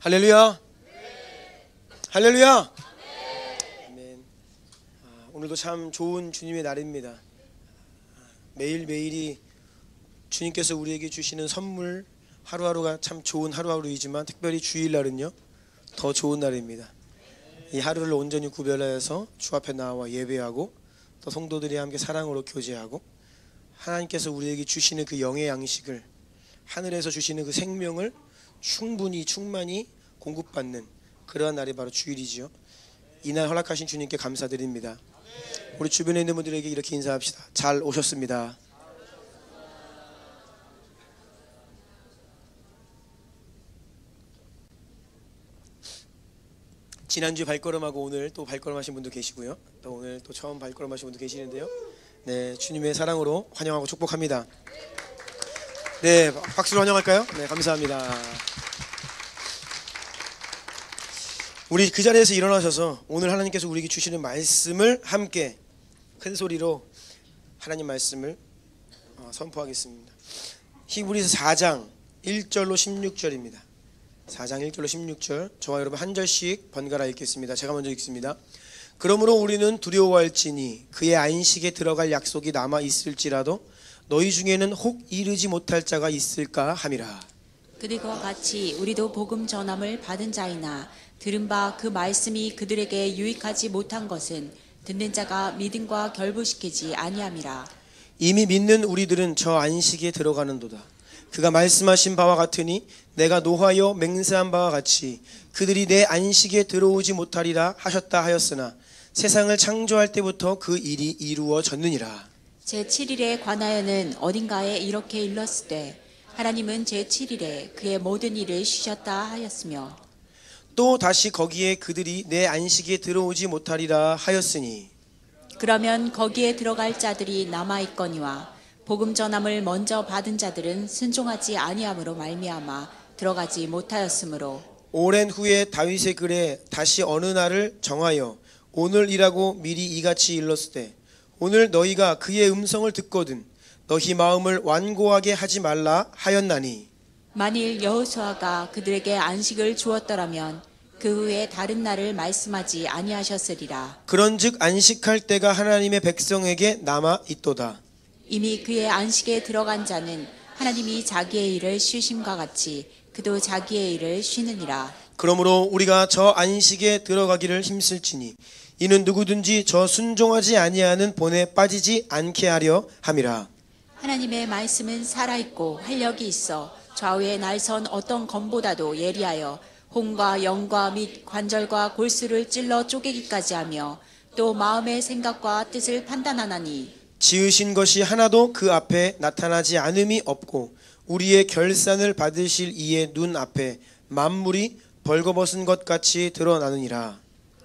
할렐루야. 할렐루야. 아멘. 오늘도 참 좋은 주님의 날입니다. 매일매일이 주님께서 우리에게 주시는 선물, 하루하루가 참 좋은 하루하루이지만 특별히 주일날은요 더 좋은 날입니다. 이 하루를 온전히 구별하여서 주 앞에 나와 예배하고 또 성도들이 함께 사랑으로 교제하고 하나님께서 우리에게 주시는 그 영의 양식을, 하늘에서 주시는 그 생명을 충만히 공급받는 그러한 날이 바로 주일이지요. 이날 허락하신 주님께 감사드립니다. 우리 주변에 있는 분들에게 이렇게 인사합시다. 잘 오셨습니다. 지난주 발걸음하고 오늘 또 발걸음하신 분도 계시고요. 또 오늘 또 처음 발걸음하신 분도 계시는데요. 네, 주님의 사랑으로 환영하고 축복합니다. 네, 박수로 환영할까요? 네, 감사합니다. 우리 그 자리에서 일어나셔서 오늘 하나님께서 우리에게 주시는 말씀을 함께 큰 소리로 하나님 말씀을 선포하겠습니다. 히브리서 4장 1절로 16절입니다. 4장 1절로 16절, 저와 여러분 한 절씩 번갈아 읽겠습니다. 제가 먼저 읽습니다. 그러므로 우리는 두려워할지니 그의 안식에 들어갈 약속이 남아 있을지라도 너희 중에는 혹 이르지 못할 자가 있을까 함이라. 그들과 같이 우리도 복음 전함을 받은 자이나 들은 바 그 말씀이 그들에게 유익하지 못한 것은 듣는 자가 믿음과 결부시키지 아니함이라. 이미 믿는 우리들은 저 안식에 들어가는도다. 그가 말씀하신 바와 같으니 내가 노하여 맹세한 바와 같이 그들이 내 안식에 들어오지 못하리라 하셨다 하였으나 세상을 창조할 때부터 그 일이 이루어졌느니라. 제7일에 관하여는 어딘가에 이렇게 일렀으되 하나님은 제7일에 그의 모든 일을 쉬셨다 하였으며 또 다시 거기에 그들이 내 안식에 들어오지 못하리라 하였으니 그러면 거기에 들어갈 자들이 남아있거니와 복음 전함을 먼저 받은 자들은 순종하지 아니함으로 말미암아 들어가지 못하였으므로 오랜 후에 다윗의 글에 다시 어느 날을 정하여 오늘이라고 미리 이같이 일렀으되 오늘 너희가 그의 음성을 듣거든 너희 마음을 완고하게 하지 말라 하였나니 만일 여호수아가 그들에게 안식을 주었더라면 그 후에 다른 날을 말씀하지 아니하셨으리라. 그런즉 안식할 때가 하나님의 백성에게 남아 있도다. 이미 그의 안식에 들어간 자는 하나님이 자기의 일을 쉬심과 같이 그도 자기의 일을 쉬느니라. 그러므로 우리가 저 안식에 들어가기를 힘쓸지니 이는 누구든지 저 순종하지 아니하는 본에 빠지지 않게 하려 함이라. 하나님의 말씀은 살아있고 활력이 있어 좌우에 날선 어떤 검보다도 예리하여 혼과 영과 및 관절과 골수를 찔러 쪼개기까지 하며 또 마음의 생각과 뜻을 판단하나니 지으신 것이 하나도 그 앞에 나타나지 않음이 없고 우리의 결산을 받으실 이의 눈 앞에 만물이 벌거벗은 것 같이 드러나느니라.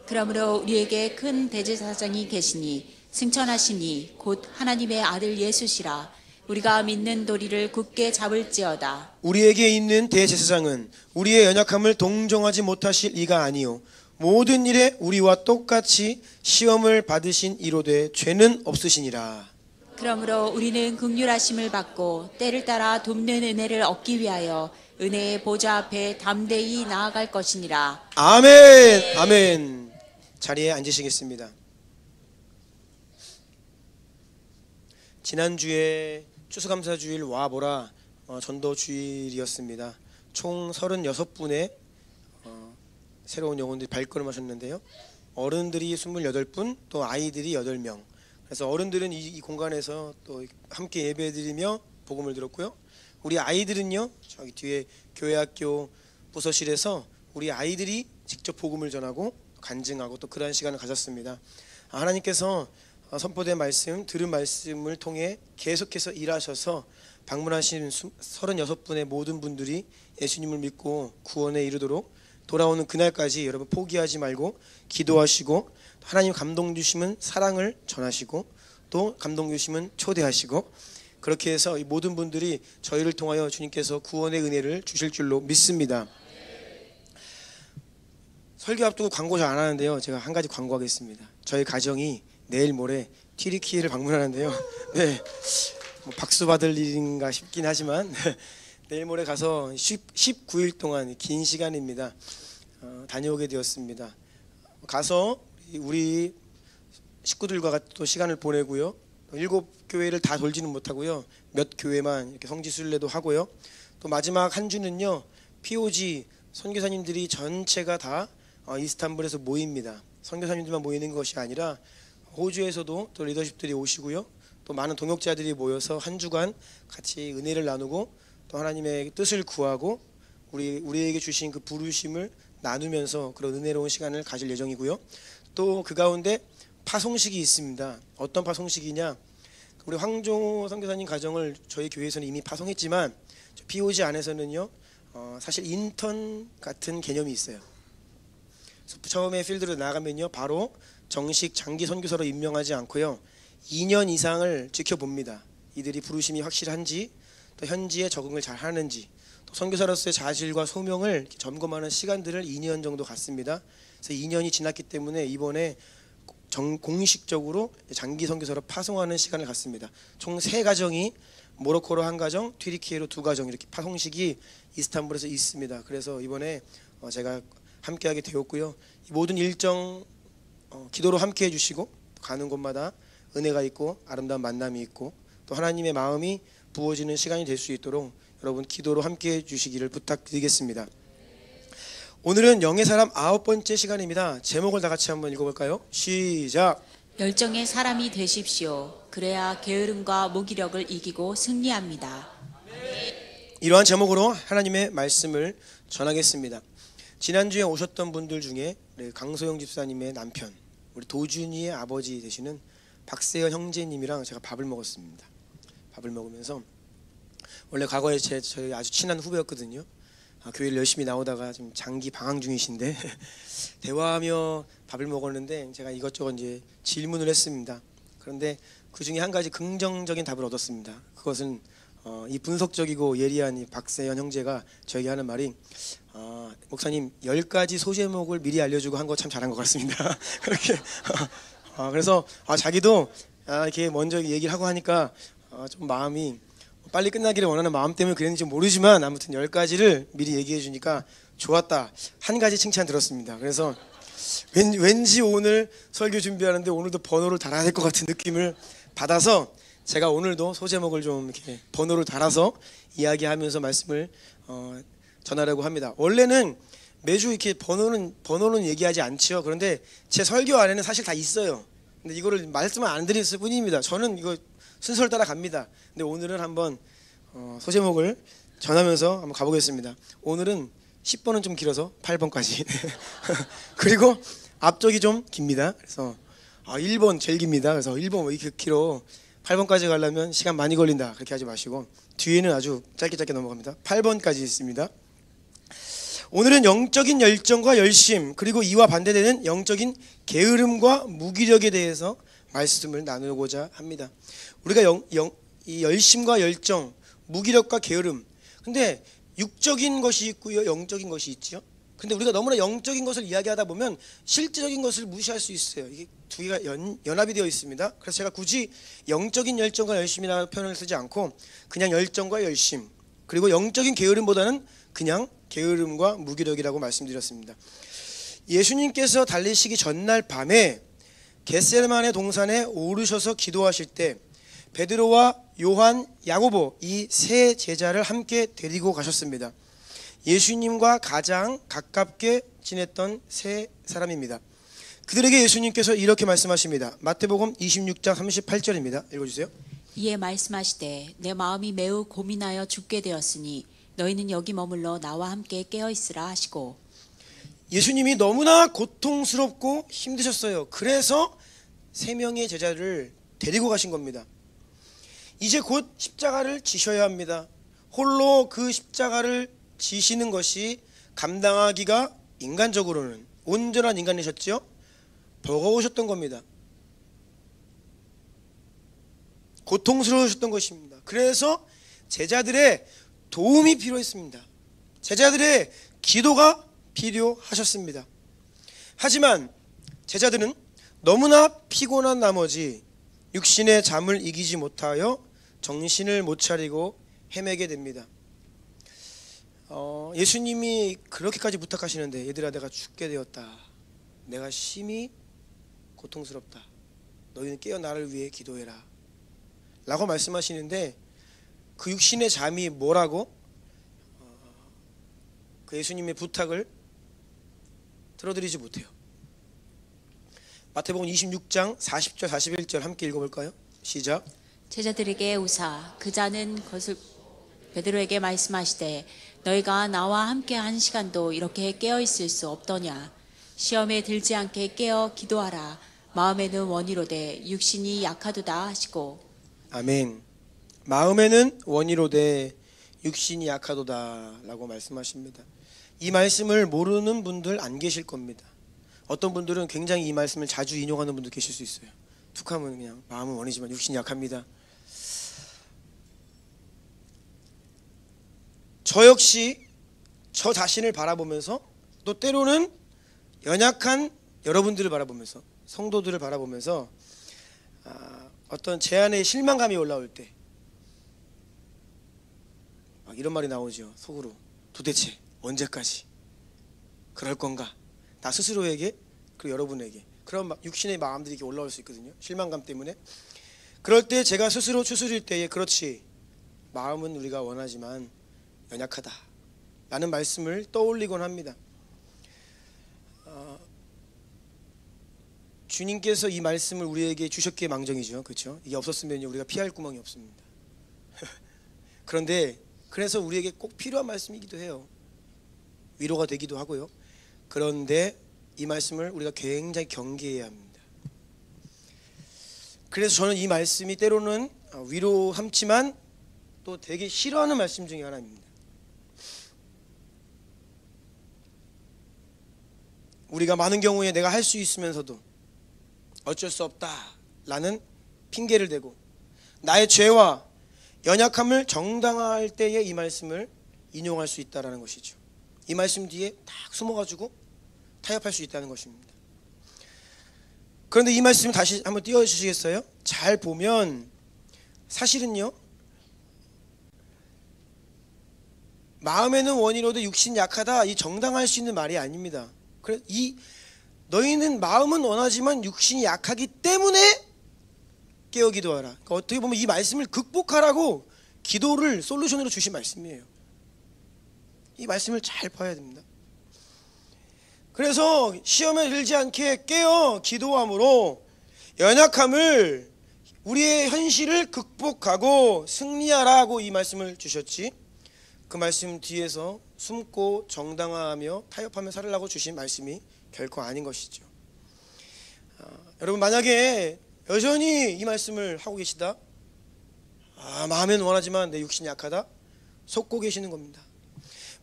그러므로 우리에게 큰 대제사장이 계시니 승천하시니 곧 하나님의 아들 예수시라. 우리가 믿는 도리를 굳게 잡을지어다. 우리에게 있는 대제사장은 우리의 연약함을 동정하지 못하실 이가 아니요 모든 일에 우리와 똑같이 시험을 받으신 이로되 죄는 없으시니라. 그러므로 우리는 긍휼하심을 받고 때를 따라 돕는 은혜를 얻기 위하여 은혜의 보좌 앞에 담대히 나아갈 것이니라. 아멘. 아멘. 자리에 앉으시겠습니다. 지난주에 추수감사주일 와보라 전도주일이었습니다. 총 36분의 새로운 영혼들이 발걸음하셨는데요. 어른들이 28분, 또 아이들이 8명. 그래서 어른들은 이 공간에서 또 함께 예배드리며 복음을 들었고요. 우리 아이들은요, 저기 뒤에 교회학교 부서실에서 우리 아이들이 직접 복음을 전하고 간증하고 또 그러한 시간을 가졌습니다. 하나님께서 선포된 말씀, 들은 말씀을 통해 계속해서 일하셔서 방문하신 36분의 모든 분들이 예수님을 믿고 구원에 이르도록 돌아오는 그날까지 여러분 포기하지 말고 기도하시고 하나님 감동 주시면 사랑을 전하시고 또 감동 주시면 초대하시고 그렇게 해서 이 모든 분들이 저희를 통하여 주님께서 구원의 은혜를 주실 줄로 믿습니다. 설교 앞두고 광고 잘 안 하는데요. 제가 한 가지 광고하겠습니다. 저희 가정이 내일 모레 튀르키예를 방문하는데요. 네, 뭐 박수 받을 일인가 싶긴 하지만 내일 모레 가서 19일 동안 긴 시간입니다. 다녀오게 되었습니다. 가서 우리 식구들과 또 시간을 보내고요. 7교회를 다 돌지는 못하고요. 몇 교회만 이렇게 성지순례도 하고요. 또 마지막 한 주는요. POG 선교사님들이 전체가 다 이스탄불에서 모입니다. 선교사님들만 모이는 것이 아니라 호주에서도 또 리더십들이 오시고요. 또 많은 동역자들이 모여서 한 주간 같이 은혜를 나누고 또 하나님의 뜻을 구하고 우리에게 주신 그 부르심을 나누면서 그런 은혜로운 시간을 가질 예정이고요. 또 그 가운데 파송식이 있습니다. 어떤 파송식이냐? 우리 황종호 선교사님 가정을 저희 교회에서는 이미 파송했지만 POG 안에서는요. 사실 인턴 같은 개념이 있어요. 그래서 처음에 필드로 나가면요. 바로 정식 장기 선교사로 임명하지 않고요. 2년 이상을 지켜봅니다. 이들이 부르심이 확실한지 또 현지에 적응을 잘 하는지 또 선교사로서의 자질과 소명을 점검하는 시간들을 2년 정도 갖습니다. 그래서 2년이 지났기 때문에 이번에 공식적으로 장기 선교사로 파송하는 시간을 갖습니다. 총 3가정이 모로코로 1가정, 튀르키예로 2가정 이렇게 파송식이 이스탄불에서 있습니다. 그래서 이번에 제가 함께하게 되었고요. 모든 일정 기도로 함께해 주시고 가는 곳마다 은혜가 있고 아름다운 만남이 있고 또 하나님의 마음이 부어지는 시간이 될 수 있도록 여러분 기도로 함께해 주시기를 부탁드리겠습니다. 오늘은 영의 사람 9번째 시간입니다. 제목을 다 같이 한번 읽어볼까요? 시작! 열정의 사람이 되십시오. 그래야 게으름과 무기력을 이기고 승리합니다. 이러한 제목으로 하나님의 말씀을 전하겠습니다. 지난주에 오셨던 분들 중에 강소영 집사님의 남편 우리 도준이의 아버지 되시는 박세현 형제님이랑 제가 밥을 먹었습니다. 밥을 먹으면서 원래 과거에 저희 아주 친한 후배였거든요. 교회를 열심히 나오다가 지금 장기 방황 중이신데 대화하며 밥을 먹었는데 제가 이것저것 이제 질문을 했습니다. 그런데 그 중에 한 가지 긍정적인 답을 얻었습니다. 그것은 이 분석적이고 예리한 이 박세현 형제가 저에게 하는 말이 목사님 10가지 소제목을 미리 알려주고 한 거 참 잘한 것 같습니다. 그렇게 그래서 자기도 이렇게 먼저 얘기를 하고 하니까 좀 마음이 빨리 끝나기를 원하는 마음 때문에 그랬는지 모르지만 아무튼 10가지를 미리 얘기해 주니까 좋았다. 한 가지 칭찬 들었습니다. 그래서 왠지 오늘 설교 준비하는데 오늘도 번호를 달아야 될 것 같은 느낌을 받아서 제가 오늘도 소제목을 좀 이렇게 번호를 달아서 이야기하면서 말씀을 전하려고 합니다. 원래는 매주 이렇게 번호는 얘기하지 않죠. 그런데 제 설교 안에는 사실 다 있어요. 근데 이거를 말씀을 안 드렸을 뿐입니다. 저는 이거 순서를 따라 갑니다. 근데 오늘은 한번 소제목을 전하면서 한번 가보겠습니다. 오늘은 10번은 좀 길어서 8번까지 그리고 앞쪽이 좀 깁니다. 그래서 1번 제일 깁니다. 그래서 1번 왜 이렇게 길어 8번까지 가려면 시간 많이 걸린다 그렇게 하지 마시고 뒤에는 아주 짧게 넘어갑니다. 8번까지 있습니다. 오늘은 영적인 열정과 열심 그리고 이와 반대되는 영적인 게으름과 무기력에 대해서 말씀을 나누고자 합니다. 우리가 이 열심과 열정, 무기력과 게으름 근데 육적인 것이 있고요 영적인 것이 있죠. 근데 우리가 너무나 영적인 것을 이야기하다 보면 실질적인 것을 무시할 수 있어요. 이게 두 개가 연합이 되어 있습니다. 그래서 제가 굳이 영적인 열정과 열심이라는 표현을 쓰지 않고 그냥 열정과 열심 그리고 영적인 게으름보다는 그냥 게으름과 무기력이라고 말씀드렸습니다. 예수님께서 달리시기 전날 밤에 겟세마네 동산에 오르셔서 기도하실 때 베드로와 요한, 야고보 이 세 제자를 함께 데리고 가셨습니다. 예수님과 가장 가깝게 지냈던 세 사람입니다. 그들에게 예수님께서 이렇게 말씀하십니다. 마태복음 26장 38절입니다. 읽어주세요. 이에 말씀하시되 내 마음이 매우 고민하여 죽게 되었으니 너희는 여기 머물러 나와 함께 깨어있으라 하시고 예수님이 너무나 고통스럽고 힘드셨어요. 그래서 세 명의 제자를 데리고 가신 겁니다. 이제 곧 십자가를 지셔야 합니다. 홀로 그 십자가를 지시는 것이 감당하기가 인간적으로는 온전한 인간이셨죠? 버거우셨던 겁니다. 고통스러우셨던 것입니다. 그래서 제자들의 도움이 필요했습니다. 제자들의 기도가 필요하셨습니다. 하지만 제자들은 너무나 피곤한 나머지 육신의 잠을 이기지 못하여 정신을 못 차리고 헤매게 됩니다. 예수님이 그렇게까지 부탁하시는데 얘들아 내가 죽게 되었다. 내가 심히 고통스럽다. 너희는 깨어 나를 위해 기도해라. 라고 말씀하시는데 그 육신의 잠이 뭐라고? 그 예수님의 부탁을 들어드리지 못해요. 마태복음 26장 40절 41절 함께 읽어볼까요? 시작. 제자들에게 우사 그 자는 것을 베드로에게 말씀하시되 너희가 나와 함께 한 시간도 이렇게 깨어 있을 수 없더냐. 시험에 들지 않게 깨어 기도하라. 마음에는 원이로되 육신이 약하도다 하시고. 아멘. 마음에는 원이로되 육신이 약하도다 라고 말씀하십니다. 이 말씀을 모르는 분들 안 계실 겁니다. 어떤 분들은 굉장히 이 말씀을 자주 인용하는 분도 계실 수 있어요. 툭하면 그냥 마음은 원이지만 육신이 약합니다. 저 역시 저 자신을 바라보면서 또 때로는 연약한 여러분들을 바라보면서 성도들을 바라보면서 어떤 제 안에 실망감이 올라올 때 막 이런 말이 나오죠. 속으로 도대체 언제까지 그럴 건가. 나 스스로에게 그리고 여러분에게 그런 육신의 마음들이 이렇게 올라올 수 있거든요. 실망감 때문에. 그럴 때 제가 스스로 추스릴 때에 그렇지 마음은 우리가 원하지만 연약하다 라는 말씀을 떠올리곤 합니다. 주님께서 이 말씀을 우리에게 주셨기에 망정이죠. 그렇죠? 이게 없었으면 우리가 피할 구멍이 없습니다. 그런데 그래서 우리에게 꼭 필요한 말씀이기도 해요. 위로가 되기도 하고요. 그런데 이 말씀을 우리가 굉장히 경계해야 합니다. 그래서 저는 이 말씀이 때로는 위로 삼지만 또 되게 싫어하는 말씀 중에 하나입니다. 우리가 많은 경우에 내가 할 수 있으면서도 어쩔 수 없다라는 핑계를 대고 나의 죄와 연약함을 정당화할 때에 이 말씀을 인용할 수 있다는 것이죠. 이 말씀 뒤에 딱 숨어가지고 타협할 수 있다는 것입니다. 그런데 이 말씀 다시 한번 띄워주시겠어요? 잘 보면 사실은요, 마음에는 원이로도 육신 약하다, 이 정당할 수 있는 말이 아닙니다. 그래, 너희는 마음은 원하지만 육신이 약하기 때문에 깨어 기도하라. 그러니까 어떻게 보면 이 말씀을 극복하라고 기도를 솔루션으로 주신 말씀이에요. 이 말씀을 잘 봐야 됩니다. 그래서 시험에 들지 않게 깨어 기도함으로 연약함을 우리의 현실을 극복하고 승리하라고 이 말씀을 주셨지, 그 말씀 뒤에서 숨고 정당화하며 타협하며 살으라고 주신 말씀이 결코 아닌 것이죠. 여러분, 만약에 여전히 이 말씀을 하고 계시다, 마음에는 원하지만 내 육신이 약하다, 속고 계시는 겁니다.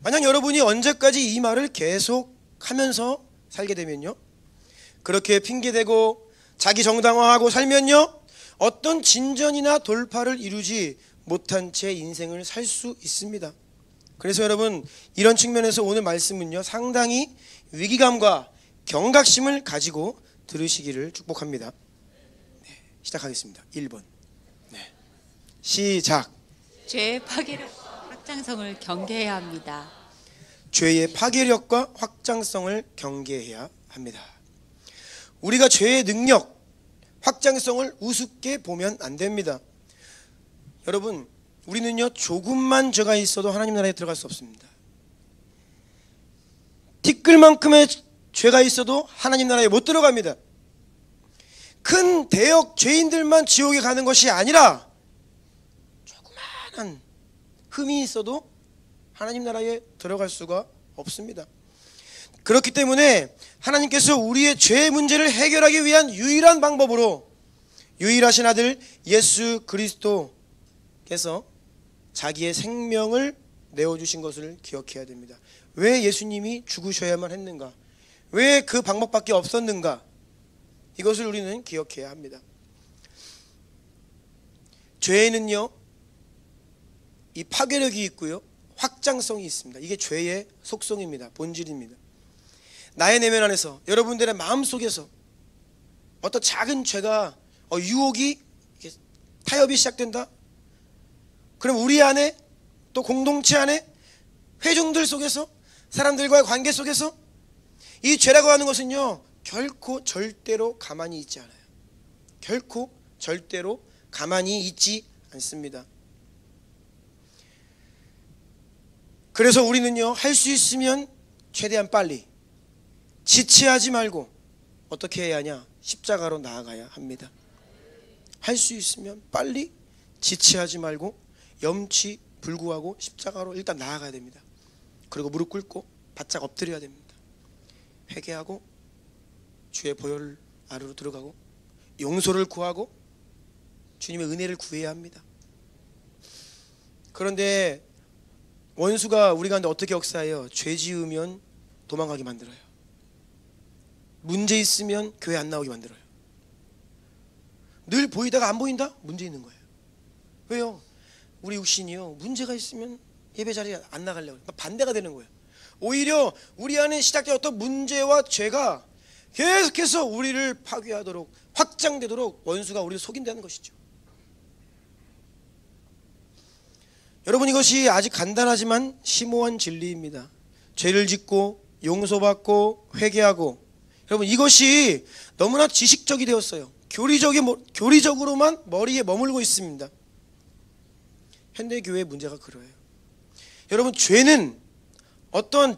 만약 여러분이 언제까지 이 말을 계속 하면서 살게 되면요, 그렇게 핑계대고 자기 정당화하고 살면요, 어떤 진전이나 돌파를 이루지 못한 채 인생을 살 수 있습니다. 그래서 여러분, 이런 측면에서 오늘 말씀은요, 상당히 위기감과 경각심을 가지고 들으시기를 축복합니다. 네, 시작하겠습니다. 1번. 네. 시작. 죄의 파괴력과 확장성을 경계해야 합니다. 죄의 파괴력과 확장성을 경계해야 합니다. 우리가 죄의 능력, 확장성을 우습게 보면 안 됩니다. 여러분, 우리는요, 조금만 죄가 있어도 하나님 나라에 들어갈 수 없습니다. 티끌만큼의 죄가 있어도 하나님 나라에 못 들어갑니다. 큰 대역 죄인들만 지옥에 가는 것이 아니라 조그마한 흠이 있어도 하나님 나라에 들어갈 수가 없습니다. 그렇기 때문에 하나님께서 우리의 죄 문제를 해결하기 위한 유일한 방법으로 유일하신 아들 예수 그리스도께서 자기의 생명을 내어주신 것을 기억해야 됩니다. 왜 예수님이 죽으셔야만 했는가? 왜 그 방법밖에 없었는가? 이것을 우리는 기억해야 합니다. 죄에는요, 이 파괴력이 있고요, 확장성이 있습니다. 이게 죄의 속성입니다. 본질입니다. 나의 내면 안에서, 여러분들의 마음속에서 어떤 작은 죄가 유혹이 타협이 시작된다? 그럼 우리 안에, 또 공동체 안에 회중들 속에서, 사람들과의 관계 속에서 이 죄라고 하는 것은요, 결코 절대로 가만히 있지 않아요. 결코 절대로 가만히 있지 않습니다. 그래서 우리는요, 할 수 있으면 최대한 빨리, 지체하지 말고 어떻게 해야 하냐? 십자가로 나아가야 합니다. 할 수 있으면 빨리, 지체하지 말고 염치 불구하고 십자가로 일단 나아가야 됩니다. 그리고 무릎 꿇고 바짝 엎드려야 됩니다. 회개하고 주의 보혈 아래로 들어가고 용서를 구하고 주님의 은혜를 구해야 합니다. 그런데 원수가 우리 가운데 어떻게 역사해요? 죄 지으면 도망가게 만들어요. 문제 있으면 교회 안 나오게 만들어요. 늘 보이다가 안 보인다? 문제 있는 거예요. 왜요? 우리 육신이요, 문제가 있으면 예배 자리에 안 나가려고 해요. 반대가 되는 거예요. 오히려 우리 안에 시작된 어떤 문제와 죄가 계속해서 우리를 파괴하도록, 확장되도록 원수가 우리를 속인다는 것이죠. 여러분, 이것이 아직 간단하지만 심오한 진리입니다. 죄를 짓고 용서받고 회개하고, 여러분, 이것이 너무나 지식적이 되었어요. 교리적으로만 머리에 머물고 있습니다. 현대교회의 문제가 그래요. 여러분, 죄는 어떤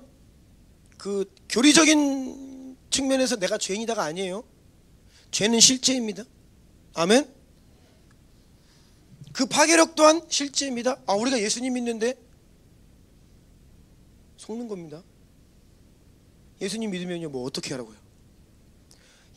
그 교리적인 측면에서 내가 죄인이다가 아니에요. 죄는 실제입니다. 아멘. 그 파괴력 또한 실제입니다. 우리가 예수님 믿는데 속는 겁니다. 예수님 믿으면요, 뭐 어떻게 하라고요?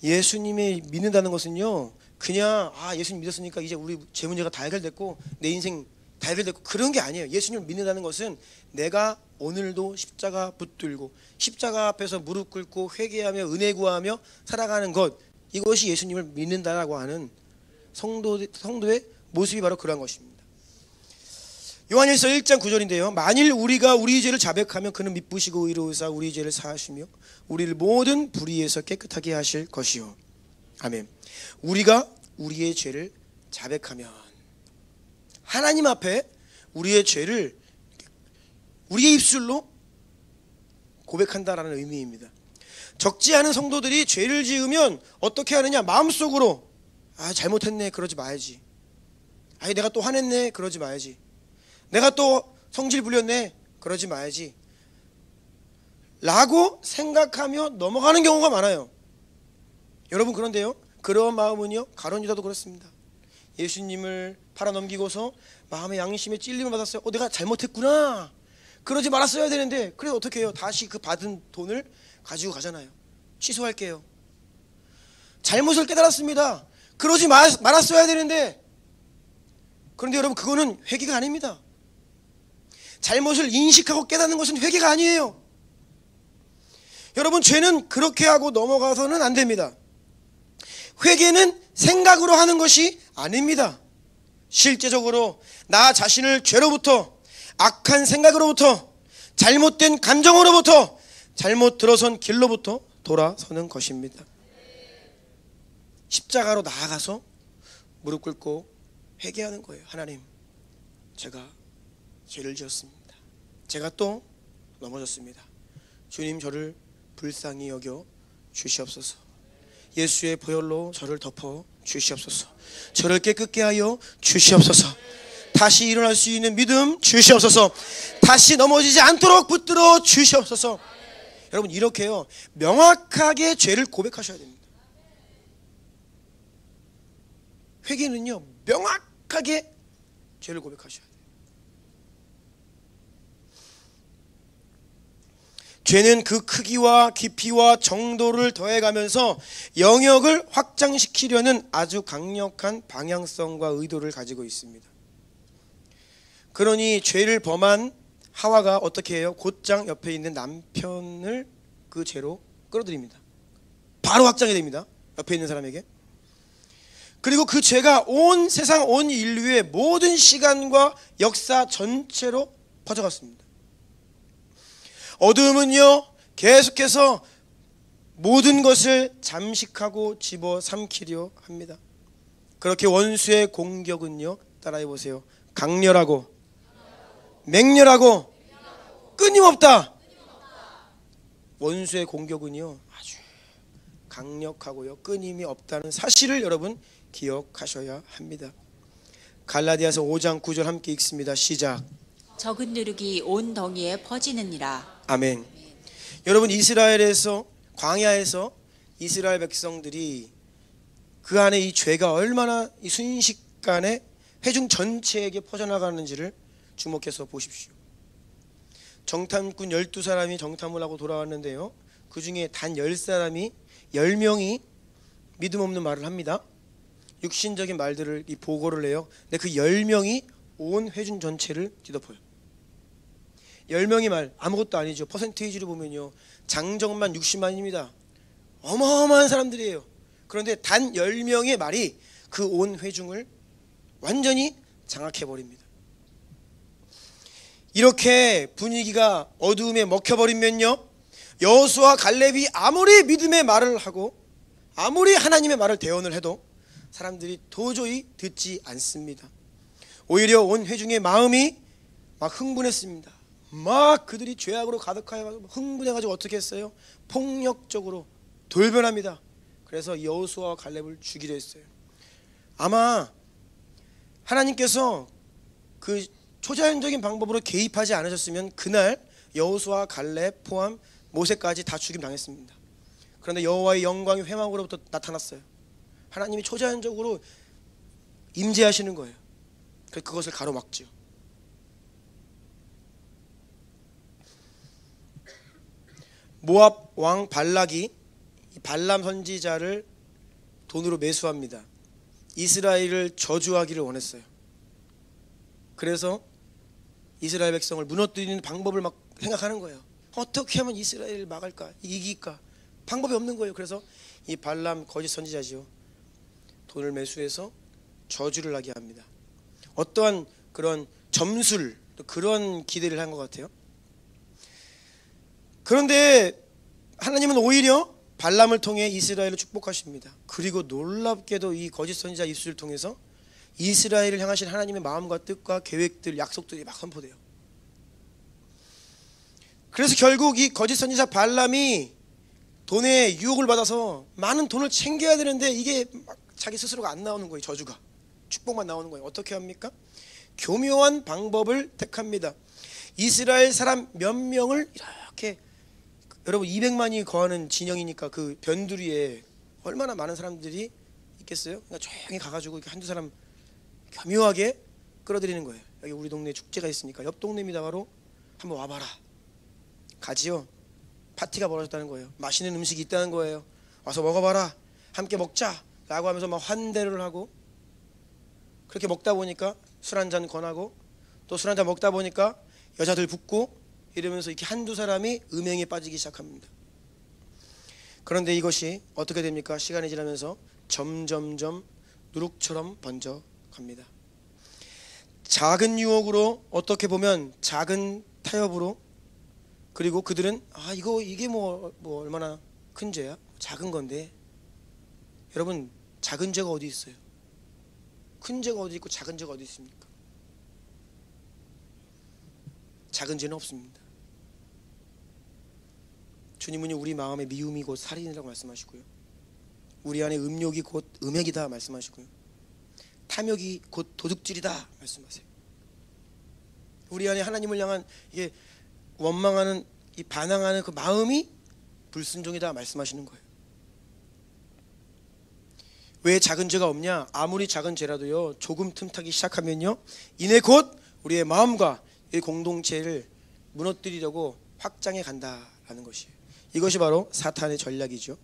예수님이 믿는다는 것은요, 그냥 예수님 믿었으니까 이제 우리 죄 문제가 다 해결됐고 내 인생 다 해결됐고 그런 게 아니에요. 예수님을 믿는다는 것은 내가 오늘도 십자가 붙들고 십자가 앞에서 무릎 꿇고 회개하며 은혜 구하며 살아가는 것, 이것이 예수님을 믿는다라고 하는 성도의 모습이 바로 그러한 것입니다. 요한일서 1장 9절인데요. 만일 우리가 우리 죄를 자백하면 그는 미쁘시고 의로우사 우리 죄를 사하시며 우리를 모든 불의에서 깨끗하게 하실 것이요. 아멘. 우리가 우리의 죄를 자백하면, 하나님 앞에 우리의 죄를 우리의 입술로 고백한다라는 의미입니다. 적지 않은 성도들이 죄를 지으면 어떻게 하느냐? 마음속으로 잘못했네, 그러지 마야지. 내가 또 화냈네, 그러지 마야지. 내가 또 성질 부렸네, 그러지 마야지 라고 생각하며 넘어가는 경우가 많아요. 여러분, 그런데요, 그런 마음은요, 가룟 유다도 그렇습니다. 예수님을 팔아넘기고서 마음의 양심에 찔림을 받았어요. 내가 잘못했구나, 그러지 말았어야 되는데, 그래 어떻게 해요? 다시 그 받은 돈을 가지고 가잖아요. 취소할게요. 잘못을 깨달았습니다. 그러지 말았어야 되는데. 그런데 여러분, 그거는 회개가 아닙니다. 잘못을 인식하고 깨닫는 것은 회개가 아니에요. 여러분, 죄는 그렇게 하고 넘어가서는 안 됩니다. 회개는 생각으로 하는 것이 아닙니다. 실제적으로 나 자신을 죄로부터, 악한 생각으로부터, 잘못된 감정으로부터, 잘못 들어선 길로부터 돌아서는 것입니다. 십자가로 나아가서 무릎 꿇고 회개하는 거예요. 하나님, 제가 죄를 지었습니다. 제가 또 넘어졌습니다. 주님, 저를 불쌍히 여겨 주시옵소서. 예수의 보혈로 저를 덮어 주시옵소서. 저를 깨끗게 하여 주시옵소서. 다시 일어날 수 있는 믿음 주시옵소서. 다시 넘어지지 않도록 붙들어 주시옵소서. 여러분, 이렇게요, 명확하게 죄를 고백하셔야 됩니다. 회개는요, 명확하게 죄를 고백하셔야 돼요. 죄는 그 크기와 깊이와 정도를 더해가면서 영역을 확장시키려는 아주 강력한 방향성과 의도를 가지고 있습니다. 그러니 죄를 범한 하와가 어떻게 해요? 곧장 옆에 있는 남편을 그 죄로 끌어들입니다. 바로 확장이 됩니다. 옆에 있는 사람에게. 그리고 그 죄가 온 세상, 온 인류의 모든 시간과 역사 전체로 퍼져갔습니다. 어둠은요, 계속해서 모든 것을 잠식하고 집어삼키려 합니다. 그렇게 원수의 공격은요, 따라해 보세요, 강렬하고 맹렬하고 끊임없다. 원수의 공격은요 아주 강력하고요 끊임이 없다는 사실을 여러분 기억하셔야 합니다. 갈라디아서 5장 9절 함께 읽습니다. 시작. 적은 누룩이 온 덩이에 퍼지느니라. 아멘. 여러분, 이스라엘에서 광야에서 이스라엘 백성들이 그 안에 이 죄가 얼마나 이 순식간에 회중 전체에게 퍼져나가는지를 주목해서 보십시오. 정탐꾼 12사람이 정탐을 하고 돌아왔는데요, 그 중에 단 10사람이 10명이 믿음 없는 말을 합니다. 육신적인 말들을 이 보고를 해요. 근데 그 10명이 온 회중 전체를 뒤덮어요. 10명이 말 아무것도 아니죠. 퍼센테이지로 보면요 장정만 60만입니다. 어마어마한 사람들이에요. 그런데 단 10명의 말이 그 온 회중을 완전히 장악해버립니다. 이렇게 분위기가 어두움에 먹혀버리면요, 여호수아 갈렙이 아무리 믿음의 말을 하고 아무리 하나님의 말을 대언을 해도 사람들이 도저히 듣지 않습니다. 오히려 온 회중의 마음이 막 흥분했습니다. 막 그들이 죄악으로 가득하여 흥분해가지고 어떻게 했어요? 폭력적으로 돌변합니다. 그래서 여호수아와 갈렙을 죽이려 했어요. 아마 하나님께서 그 초자연적인 방법으로 개입하지 않으셨으면 그날 여호수아, 갈렙 포함 모세까지 다 죽임 당했습니다. 그런데 여호와의 영광이 회막으로부터 나타났어요. 하나님이 초자연적으로 임재하시는 거예요. 그것을 가로막죠. 모압 왕 발락이 발람 선지자를 돈으로 매수합니다. 이스라엘을 저주하기를 원했어요. 그래서 이스라엘 백성을 무너뜨리는 방법을 막 생각하는 거예요. 어떻게 하면 이스라엘을 막을까, 이길까? 방법이 없는 거예요. 그래서 이 발람 거짓 선지자지요, 돈을 매수해서 저주를 하게 합니다. 어떠한 그런 점술, 그런 기대를 한 것 같아요. 그런데 하나님은 오히려 발람을 통해 이스라엘을 축복하십니다. 그리고 놀랍게도 이 거짓 선지자 입술을 통해서 이스라엘을 향하신 하나님의 마음과 뜻과 계획들, 약속들이 막 선포돼요. 그래서 결국 이 거짓 선지자 발람이 돈에 유혹을 받아서 많은 돈을 챙겨야 되는데 이게 막 자기 스스로가 안 나오는 거예요. 저주가, 축복만 나오는 거예요. 어떻게 합니까? 교묘한 방법을 택합니다. 이스라엘 사람 몇 명을 이렇게, 여러분 200만이 거하는 진영이니까 그 변두리에 얼마나 많은 사람들이 있겠어요? 그러니까 조용히 가가지고 이렇게 한두 사람 교묘하게 끌어들이는 거예요. 여기 우리 동네에 축제가 있으니까 옆 동네입니다. 바로 한번 와봐라. 가지요. 파티가 벌어졌다는 거예요. 맛있는 음식이 있다는 거예요. 와서 먹어봐라. 함께 먹자 라고 하면서 막 환대를 하고, 그렇게 먹다 보니까 술 한잔 권하고, 또 술 한잔 먹다 보니까 여자들 붙고, 이러면서 이렇게 한두 사람이 음행에 빠지기 시작합니다. 그런데 이것이 어떻게 됩니까? 시간이 지나면서 점점점 누룩처럼 번져갑니다. 작은 유혹으로, 어떻게 보면 작은 타협으로, 그리고 그들은 이게 뭐 얼마나 큰 죄야? 작은 건데. 여러분, 작은 죄가 어디 있어요? 큰 죄가 어디 있고 작은 죄가 어디 있습니까? 작은 죄는 없습니다. 주님은 우리 마음의 미움이 곧 살인이라고 말씀하시고요, 우리 안에 음욕이 곧 음행이다 말씀하시고요, 탐욕이 곧 도둑질이다 말씀하세요. 우리 안에 하나님을 향한 이게 원망하는, 이 반항하는 그 마음이 불순종이다 말씀하시는 거예요. 왜 작은 죄가 없냐? 아무리 작은 죄라도요, 조금 틈타기 시작하면요, 이내 곧 우리의 마음과 이 공동체를 무너뜨리려고 확장해 간다라는 것이에요. 이것이 바로 사탄의 전략이죠.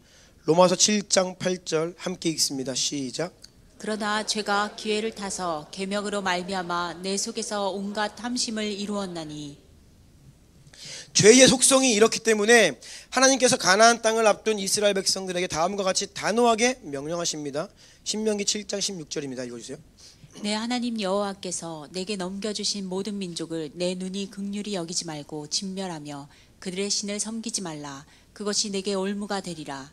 로마서 7장 8절 함께 읽습니다. 시작. 그러나 죄가 기회를 타서 계명으로 말미암아 내 속에서 온갖 탐심을 이루었나니. 죄의 속성이 이렇기 때문에 하나님께서 가나안 땅을 앞둔 이스라엘 백성들에게 다음과 같이 단호하게 명령하십니다. 신명기 7장 16절입니다. 읽어주세요. 내 하나님 여호와께서 내게 넘겨주신 모든 민족을 내 눈이 긍휼히 여기지 말고 진멸하며 그들의 신을 섬기지 말라. 그것이 내게 올무가 되리라.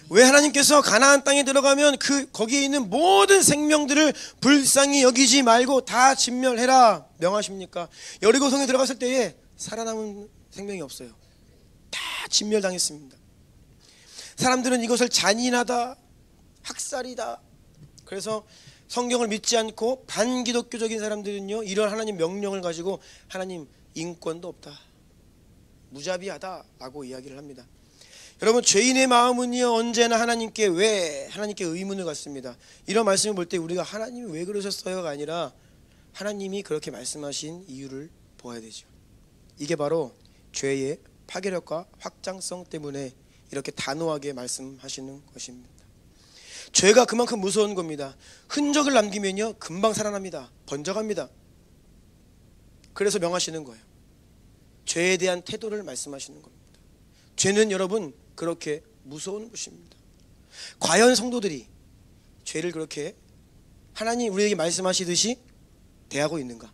왜 하나님께서 가나안 땅에 들어가면 거기에 있는 모든 생명들을 불쌍히 여기지 말고 다 진멸해라 명하십니까? 여리고성에 들어갔을 때에 살아남은 생명이 없어요. 다 진멸당했습니다. 사람들은 이것을 잔인하다, 학살이다. 그래서 성경을 믿지 않고 반기독교적인 사람들은요, 이런 하나님 명령을 가지고 하나님 인권도 없다, 무자비하다 라고 이야기를 합니다. 여러분, 죄인의 마음은요 언제나 하나님께 의문을 갖습니다. 이런 말씀을 볼 때 우리가 하나님이 왜 그러셨어요가 아니라 하나님이 그렇게 말씀하신 이유를 보아야 되죠. 이게 바로 죄의 파괴력과 확장성 때문에 이렇게 단호하게 말씀하시는 것입니다. 죄가 그만큼 무서운 겁니다. 흔적을 남기면요 금방 살아납니다. 번져갑니다. 그래서 명하시는 거예요. 죄에 대한 태도를 말씀하시는 겁니다. 죄는 여러분 그렇게 무서운 것입니다. 과연 성도들이 죄를 그렇게 하나님 우리에게 말씀하시듯이 대하고 있는가?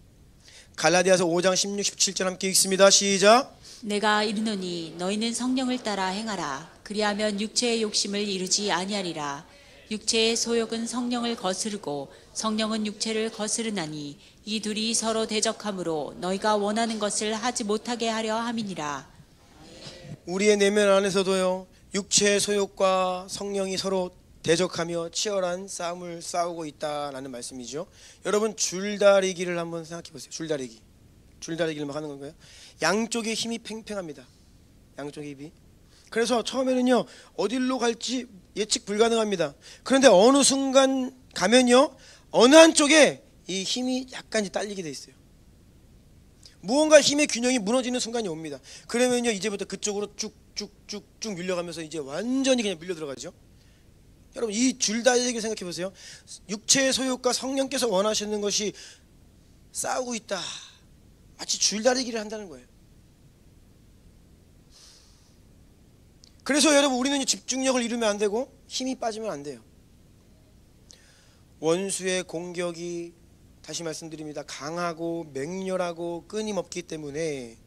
갈라디아서 5장 16, 17절 함께 읽습니다. 시작. 내가 이르노니 너희는 성령을 따라 행하라. 그리하면 육체의 욕심을 이루지 아니하리라. 육체의 소욕은 성령을 거스르고 성령은 육체를 거스르나니 이 둘이 서로 대적하므로 너희가 원하는 것을 하지 못하게 하려 함이니라. 우리의 내면 안에서도요 육체의 소욕과 성령이 서로 대적하며 치열한 싸움을 싸우고 있다라는 말씀이죠. 여러분, 줄다리기를 한번 생각해 보세요. 줄다리기를 막 하는 건가요? 양쪽의 힘이 팽팽합니다. 양쪽의 힘이. 그래서 처음에는요 어디로 갈지 예측 불가능합니다. 그런데 어느 순간 가면요 어느 한쪽에 이 힘이 약간 딸리게 돼 있어요. 무언가 힘의 균형이 무너지는 순간이 옵니다. 그러면요 이제부터 그쪽으로 쭉쭉쭉쭉 밀려가면서 이제 완전히 그냥 밀려 들어가죠. 여러분, 이 줄다리기를 생각해 보세요. 육체의 소욕과 성령께서 원하시는 것이 싸우고 있다. 마치 줄다리기를 한다는 거예요. 그래서 여러분, 우리는 집중력을 잃으면 안 되고 힘이 빠지면 안 돼요. 원수의 공격이, 다시 말씀드립니다, 강하고 맹렬하고 끊임없기 때문에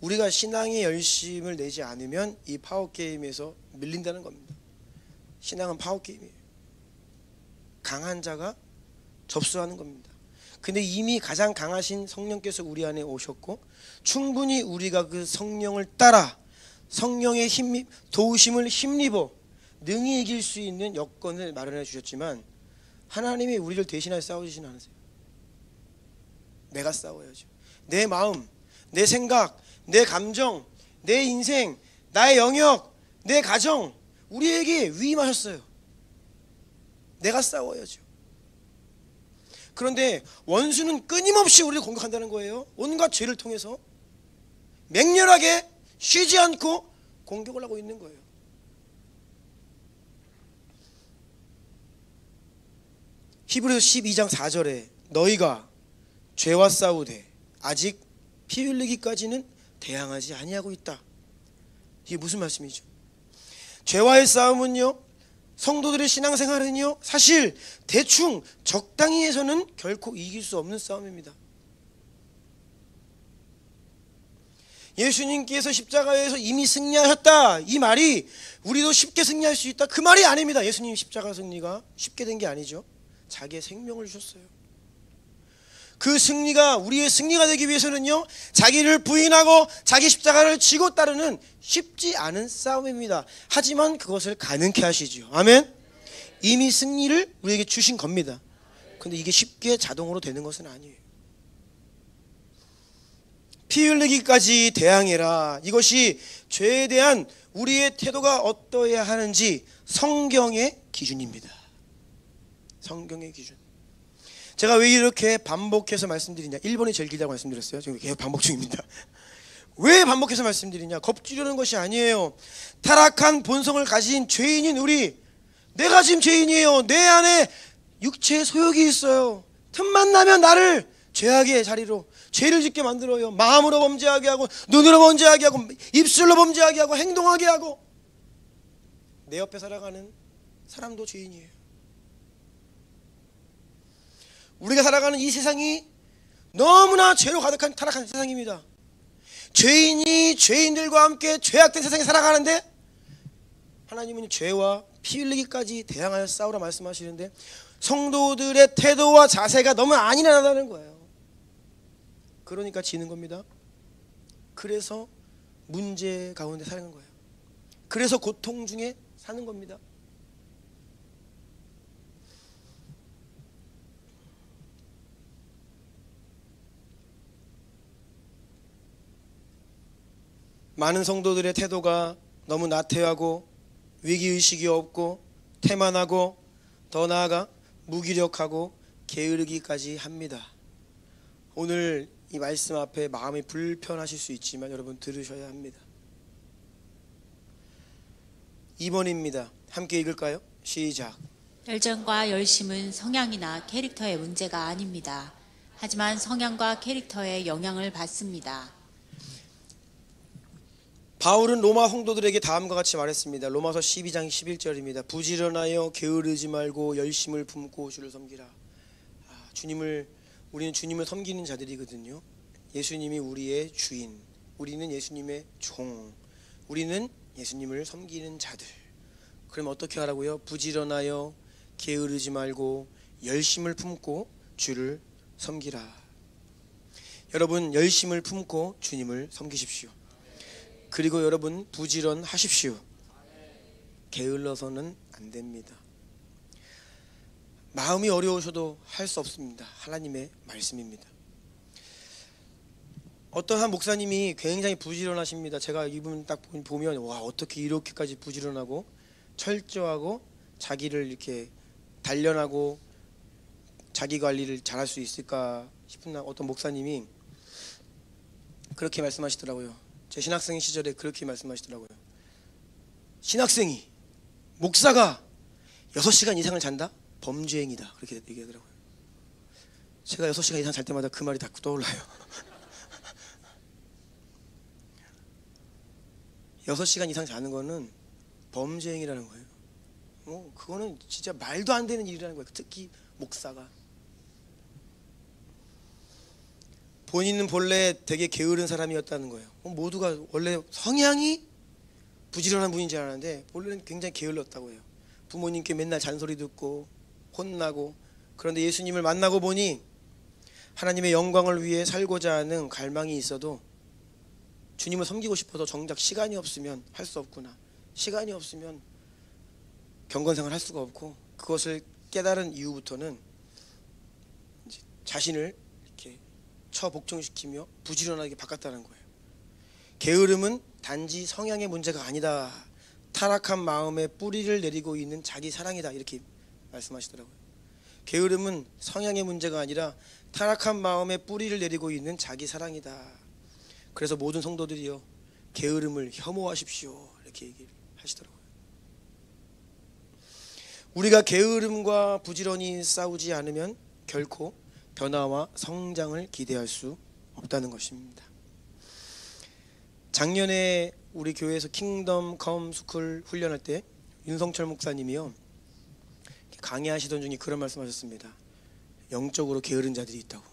우리가 신앙의 열심을 내지 않으면 이 파워게임에서 밀린다는 겁니다. 신앙은 파워게임이에요. 강한 자가 접수하는 겁니다. 근데 이미 가장 강하신 성령께서 우리 안에 오셨고 충분히 우리가 그 성령을 따라 성령의 도우심을 힘입어 능히 이길 수 있는 여건을 마련해 주셨지만 하나님이 우리를 대신하여 싸우시진 않으세요. 내가 싸워야죠. 내 마음, 내 생각, 내 감정, 내 인생, 나의 영역, 내 가정, 우리에게 위임하셨어요. 내가 싸워야죠. 그런데 원수는 끊임없이 우리를 공격한다는 거예요. 온갖 죄를 통해서 맹렬하게 쉬지 않고 공격을 하고 있는 거예요. 히브리서 12장 4절에 너희가 죄와 싸우되 아직 피 흘리기까지는 대항하지 아니하고 있다. 이게 무슨 말씀이죠? 죄와의 싸움은요, 성도들의 신앙생활은요, 사실 대충 적당히 해서는 결코 이길 수 없는 싸움입니다. 예수님께서 십자가에서 이미 승리하셨다, 이 말이 우리도 쉽게 승리할 수 있다, 그 말이 아닙니다. 예수님 십자가 승리가 쉽게 된 게 아니죠. 자기의 생명을 주셨어요. 그 승리가 우리의 승리가 되기 위해서는요, 자기를 부인하고 자기 십자가를 지고 따르는 쉽지 않은 싸움입니다. 하지만 그것을 가능케 하시죠. 아멘. 이미 승리를 우리에게 주신 겁니다. 근데 이게 쉽게 자동으로 되는 것은 아니에요. 피 흘리기까지 대항해라. 이것이 죄에 대한 우리의 태도가 어떠해야 하는지 성경의 기준입니다. 성경의 기준. 제가 왜 이렇게 반복해서 말씀드리냐, 1번이 제일 길다고 말씀드렸어요. 지금 계속 반복 중입니다. 왜 반복해서 말씀드리냐, 겁주려는 것이 아니에요. 타락한 본성을 가진 죄인인 우리, 내가 지금 죄인이에요. 내 안에 육체의 소욕이 있어요. 틈만 나면 나를 죄악의 자리로, 죄를 짓게 만들어요. 마음으로 범죄하게 하고, 눈으로 범죄하게 하고, 입술로 범죄하게 하고, 행동하게 하고. 내 옆에 살아가는 사람도 죄인이에요. 우리가 살아가는 이 세상이 너무나 죄로 가득한 타락한 세상입니다. 죄인이 죄인들과 함께 죄악된 세상에 살아가는데 하나님은 죄와 피 흘리기까지 대항하여 싸우라 말씀하시는데 성도들의 태도와 자세가 너무 안일하다는 거예요. 그러니까 지는 겁니다. 그래서 문제 가운데 사는 거예요. 그래서 고통 중에 사는 겁니다. 많은 성도들의 태도가 너무 나태하고 위기의식이 없고 태만하고 더 나아가 무기력하고 게으르기까지 합니다. 오늘 이 말씀 앞에 마음이 불편하실 수 있지만 여러분 들으셔야 합니다. 2번입니다. 함께 읽을까요? 시작. 열정과 열심은 성향이나 캐릭터의 문제가 아닙니다. 하지만 성향과 캐릭터의 영향을 받습니다. 바울은 로마 성도들에게 다음과 같이 말했습니다. 로마서 12장 11절입니다. 부지런하여 게으르지 말고 열심을 품고 주를 섬기라. 우리는 주님을 섬기는 자들이거든요. 예수님이 우리의 주인, 우리는 예수님의 종, 우리는 예수님을 섬기는 자들. 그럼 어떻게 하라고요? 부지런하여 게으르지 말고 열심을 품고 주를 섬기라. 여러분 열심을 품고 주님을 섬기십시오. 그리고 여러분 부지런하십시오. 게을러서는 안 됩니다. 마음이 어려우셔도 할 수 없습니다. 하나님의 말씀입니다. 어떤 한 목사님이 굉장히 부지런하십니다. 제가 이분 딱 보면 와, 어떻게 이렇게까지 부지런하고 철저하고 자기를 이렇게 단련하고 자기 관리를 잘할 수 있을까 싶은 어떤 목사님이 그렇게 말씀하시더라고요. 제 신학생 시절에 그렇게 말씀하시더라고요. 신학생이 목사가 6시간 이상을 잔다? 범죄행위다. 그렇게 얘기하더라고요. 제가 6시간 이상 잘 때마다 그 말이 자꾸 떠올라요. 6시간 이상 자는 거는 범죄행위라는 거예요. 그거는 진짜 말도 안 되는 일이라는 거예요. 특히 목사가. 본인은 본래 되게 게으른 사람이었다는 거예요. 모두가 원래 성향이 부지런한 분인 줄 알았는데 본래는 굉장히 게을렀다고 해요. 부모님께 맨날 잔소리 듣고 혼나고. 그런데 예수님을 만나고 보니 하나님의 영광을 위해 살고자 하는 갈망이 있어도 주님을 섬기고 싶어도 정작 시간이 없으면 할 수 없구나. 시간이 없으면 경건생활 할 수가 없고, 그것을 깨달은 이후부터는 이제 자신을 이렇게 처복종시키며 부지런하게 바꿨다는 거예요. 게으름은 단지 성향의 문제가 아니다. 타락한 마음에 뿌리를 내리고 있는 자기 사랑이다. 이렇게 말씀하시더라고요. 게으름은 성향의 문제가 아니라 타락한 마음에 뿌리를 내리고 있는 자기 사랑이다. 그래서 모든 성도들이요, 게으름을 혐오하십시오. 이렇게 얘기를 하시더라고요. 우리가 게으름과 부지런히 싸우지 않으면 결코 변화와 성장을 기대할 수 없다는 것입니다. 작년에 우리 교회에서 킹덤 컴 스쿨 훈련할 때 윤성철 목사님이요, 강의하시던 중에 그런 말씀하셨습니다. 영적으로 게으른 자들이 있다고.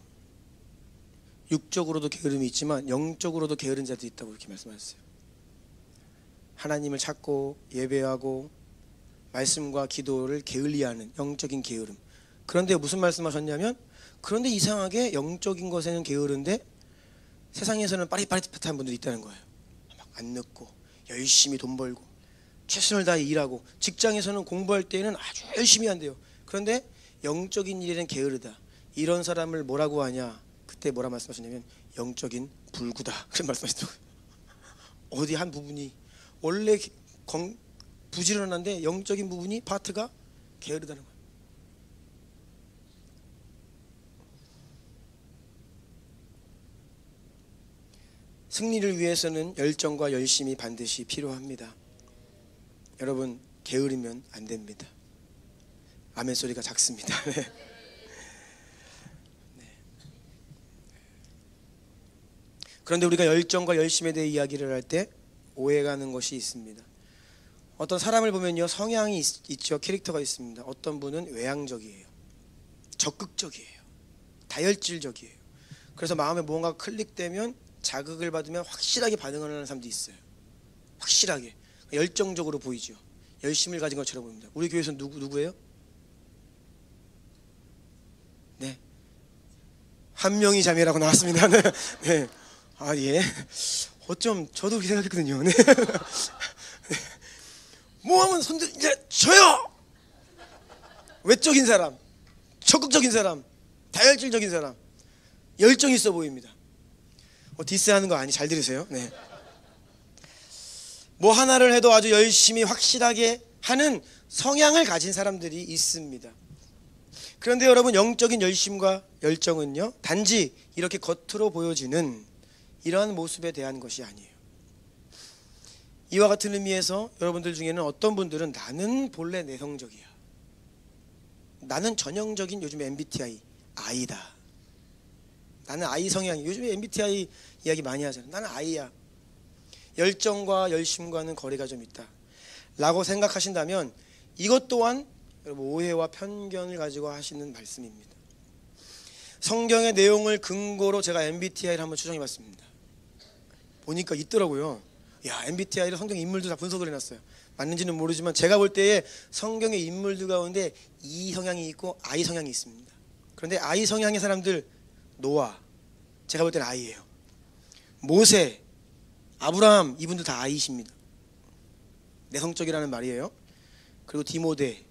육적으로도 게으름이 있지만 영적으로도 게으른 자들이 있다고 이렇게 말씀하셨어요. 하나님을 찾고 예배하고 말씀과 기도를 게을리하는 영적인 게으름. 그런데 무슨 말씀하셨냐면, 그런데 이상하게 영적인 것에는 게으른데 세상에서는 빠릿빠릿한 분들이 있다는 거예요. 막 안 늦고 열심히 돈 벌고 최선을 다해 일하고, 직장에서는 공부할 때는 아주 열심히 한대요. 그런데 영적인 일에는 게으르다. 이런 사람을 뭐라고 하냐? 그때 뭐라 말씀하셨냐면 영적인 불구다. 그런 말씀하시더라고요. 어디 한 부분이 원래 부지런한데 영적인 부분이 파트가 게으르다는 거예요. 승리를 위해서는 열정과 열심이 반드시 필요합니다. 여러분 게으르면 안 됩니다. 아멘 소리가 작습니다. 네. 그런데 우리가 열정과 열심에 대해 이야기를 할 때 오해가는 것이 있습니다. 어떤 사람을 보면요, 성향이 있죠. 캐릭터가 있습니다. 어떤 분은 외향적이에요. 적극적이에요. 다혈질적이에요. 그래서 마음에 뭔가 클릭되면 자극을 받으면 확실하게 반응을 하는 사람도 있어요. 확실하게 열정적으로 보이죠. 열심을 가진 것처럼 보입니다. 우리 교회에서는 누구예요? 네, 한 명이 자매라고 나왔습니다. 네. 아, 예. 어쩜 저도 그렇게 생각했거든요. 네. 뭐하면 손들 이제 저요. 외적인 사람, 적극적인 사람, 다혈질적인 사람, 열정 있어 보입니다. 디스하는 거 아니, 잘 들으세요. 네. 뭐 하나를 해도 아주 열심히 확실하게 하는 성향을 가진 사람들이 있습니다. 그런데 여러분, 영적인 열심과 열정은요, 단지 이렇게 겉으로 보여지는 이러한 모습에 대한 것이 아니에요. 이와 같은 의미에서 여러분들 중에는 어떤 분들은 나는 본래 내성적이야, 나는 전형적인 요즘 MBTI I다, 나는 I 성향이, 요즘에 MBTI 이야기 많이 하잖아요. 나는 I야, 열정과 열심과는 거리가 좀 있다 라고 생각하신다면 이것 또한 여러분 오해와 편견을 가지고 하시는 말씀입니다. 성경의 내용을 근거로 제가 MBTI를 한번 추정해 봤습니다. 보니까 있더라고요. 야, MBTI를 성경 인물들 다 분석을 해놨어요. 맞는지는 모르지만 제가 볼 때에 성경의 인물들 가운데 E 성향이 있고 I 성향이 있습니다. 그런데 I 성향의 사람들, 노아, 제가 볼 때는 I예요. 모세, 아브라함, 이분들 다 I십니다. 내성적이라는 말이에요. 그리고 디모데,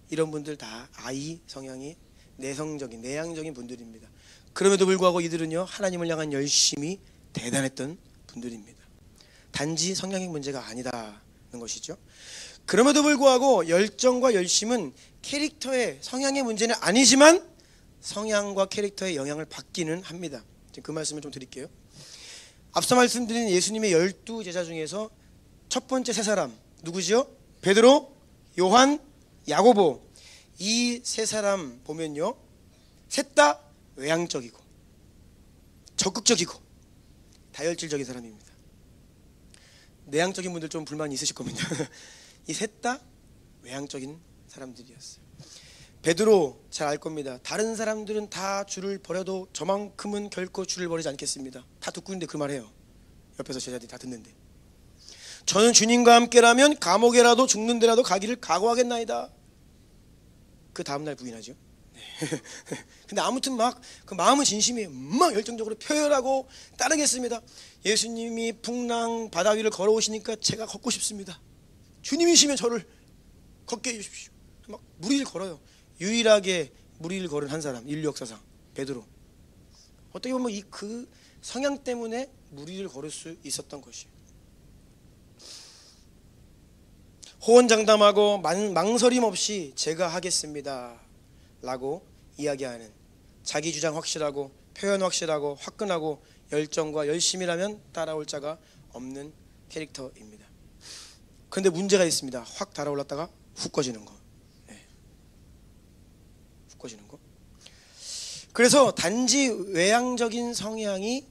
이런 분들 다 I 성향이 내성적인, 내향적인 분들입니다. 그럼에도 불구하고 이들은요, 하나님을 향한 열심이 대단했던 분들입니다. 단지 성향의 문제가 아니다는 것이죠. 그럼에도 불구하고 열정과 열심은 캐릭터의, 성향의 문제는 아니지만 성향과 캐릭터의 영향을 받기는 합니다. 그 말씀을 좀 드릴게요. 앞서 말씀드린 예수님의 12제자 중에서 첫 번째 세 사람 누구지요? 베드로, 요한, 야고보. 이 세 사람 보면요, 셋 다 외향적이고 적극적이고 다혈질적인 사람입니다. 내향적인 분들 좀 불만이 있으실 겁니다. 이 셋 다 외향적인 사람들이었어요. 베드로 잘 알 겁니다. 다른 사람들은 다 주를 버려도 저만큼은 결코 주를 버리지 않겠습니다. 다 듣고 있는데 그 말해요. 옆에서 제자들이 다 듣는데. 저는 주님과 함께라면 감옥에라도 죽는데라도 가기를 각오하겠나이다. 그 다음날 부인하죠. 근데 아무튼 막 그 마음은 진심이에요. 막 열정적으로 표현하고 따르겠습니다. 예수님이 풍랑 바다 위를 걸어오시니까 제가 걷고 싶습니다. 주님이시면 저를 걷게 해주십시오. 막 무리를 걸어요. 유일하게 무리를 걸은 한 사람, 인류 역사상 베드로. 어떻게 보면 이 그 성향 때문에 무리를 걸을 수 있었던 것이에요. 호언장담하고 망설임 없이 제가 하겠습니다 라고 이야기하는, 자기 주장 확실하고 표현 확실하고 화끈하고 열정과 열심이라면 따라올 자가 없는 캐릭터입니다. 그런데 문제가 있습니다. 확 달아올랐다가 훅 꺼지는 거. 훅 꺼지는 거. 그래서 단지 외향적인 성향이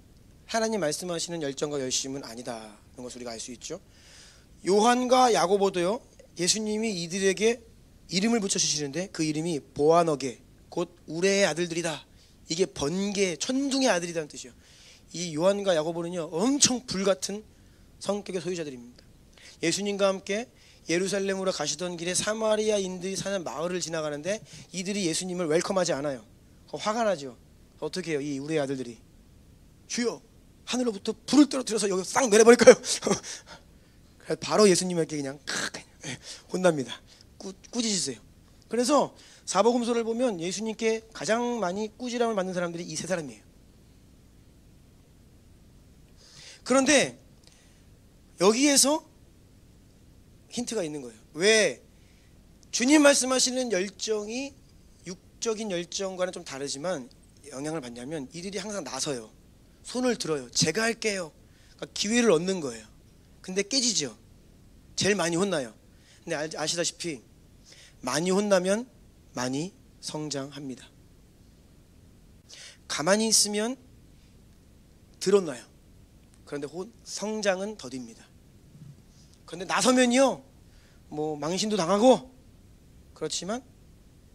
하나님 말씀하시는 열정과 열심은 아니다는 것을 우리가 알 수 있죠. 요한과 야고보도요, 예수님이 이들에게 이름을 붙여주시는데 그 이름이 보아너게, 곧 우레의 아들들이다. 이게 번개, 천둥의 아들이라는 뜻이에요. 이 요한과 야고보는요, 엄청 불같은 성격의 소유자들입니다. 예수님과 함께 예루살렘으로 가시던 길에 사마리아인들이 사는 마을을 지나가는데 이들이 예수님을 웰컴하지 않아요. 화가 나죠. 어떻게 해요? 이 우레의 아들들이, 주여 하늘로부터 불을 떨어뜨려서 여기 싹 내려버릴까요? 바로 예수님에게 그냥 혼납니다. 꾸짖으세요. 그래서 사복음서를 보면 예수님께 가장 많이 꾸지람을 받는 사람들이 이 세 사람이에요. 그런데 여기에서 힌트가 있는 거예요. 왜 주님 말씀하시는 열정이 육적인 열정과는 좀 다르지만 영향을 받냐면, 이들이 항상 나서요. 손을 들어요. 제가 할게요. 그러니까 기회를 얻는 거예요. 근데 깨지죠. 제일 많이 혼나요. 근데 아시다시피 많이 혼나면 많이 성장합니다. 가만히 있으면 덜 혼나요. 그런데 성장은 더딥니다. 그런데 나서면요, 뭐 망신도 당하고 그렇지만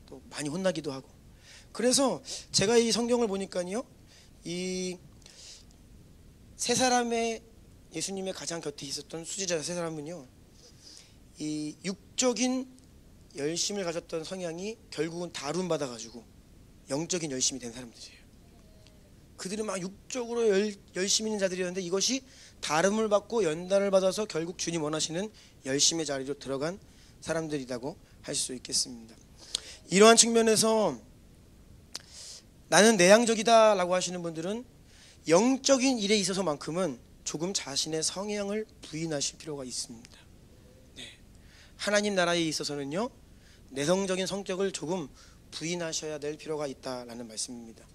또 많이 혼나기도 하고. 그래서 제가 이 성경을 보니까요, 이 세 사람의, 예수님의 가장 곁에 있었던 수제자 세 사람은요, 이 육적인 열심을 가졌던 성향이 결국은 다룬 받아가지고 영적인 열심이 된 사람들이에요. 그들은 막 육적으로 열심히 있는 자들이었는데 이것이 다름을 받고 연단을 받아서 결국 주님 원하시는 열심의 자리로 들어간 사람들이라고 할 수 있겠습니다. 이러한 측면에서 나는 내향적이다 라고 하시는 분들은 영적인 일에 있어서만큼은 조금 자신의 성향을 부인하실 필요가 있습니다. 네. 하나님 나라에 있어서는요, 내성적인 성격을 조금 부인하셔야 될 필요가 있다라는 말씀입니다.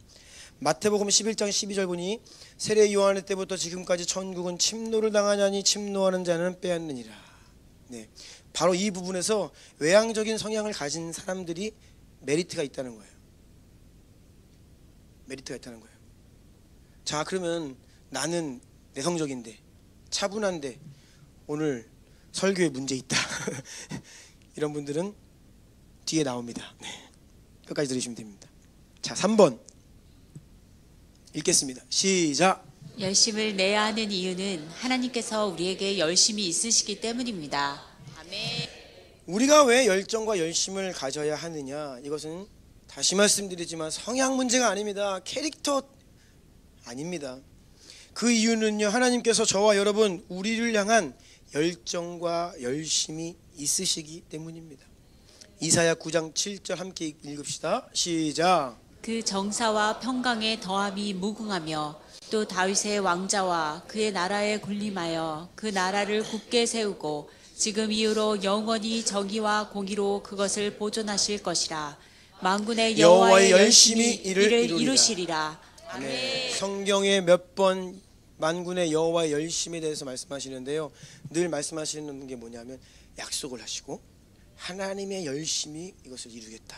마태복음 11장 12절 보니 세례 요한의 때부터 지금까지 천국은 침노를 당하냐니 침노하는 자는 빼앗느니라. 네. 바로 이 부분에서 외향적인 성향을 가진 사람들이 메리트가 있다는 거예요. 메리트가 있다는 거예요. 자, 그러면 나는 내성적인데 차분한데 오늘 설교에 문제 있다 이런 분들은 뒤에 나옵니다. 네. 끝까지 들으시면 됩니다. 자, 3번 읽겠습니다. 시작. 열심을 내야 하는 이유는 하나님께서 우리에게 열심이 있으시기 때문입니다. 아멘. 우리가 왜 열정과 열심을 가져야 하느냐, 이것은 다시 말씀드리지만 성향 문제가 아닙니다. 캐릭터 아닙니다. 그 이유는요, 하나님께서 저와 여러분 우리를 향한 열정과 열심이 있으시기 때문입니다. 이사야 9장 7절 함께 읽읍시다. 시작. 그 정사와 평강의 더함이 무궁하며 또 다윗의 왕자와 그의 나라에 군림하여 그 나라를 굳게 세우고 지금 이후로 영원히 정의와 공의로 그것을 보존하실 것이라. 만군의 여호와의 열심히 이를 이루시리라. 아멘. 네, 성경에 몇 번 만군의 여호와의 열심에 대해서 말씀하시는데요, 늘 말씀하시는 게 뭐냐면 약속을 하시고 하나님의 열심이 이것을 이루겠다.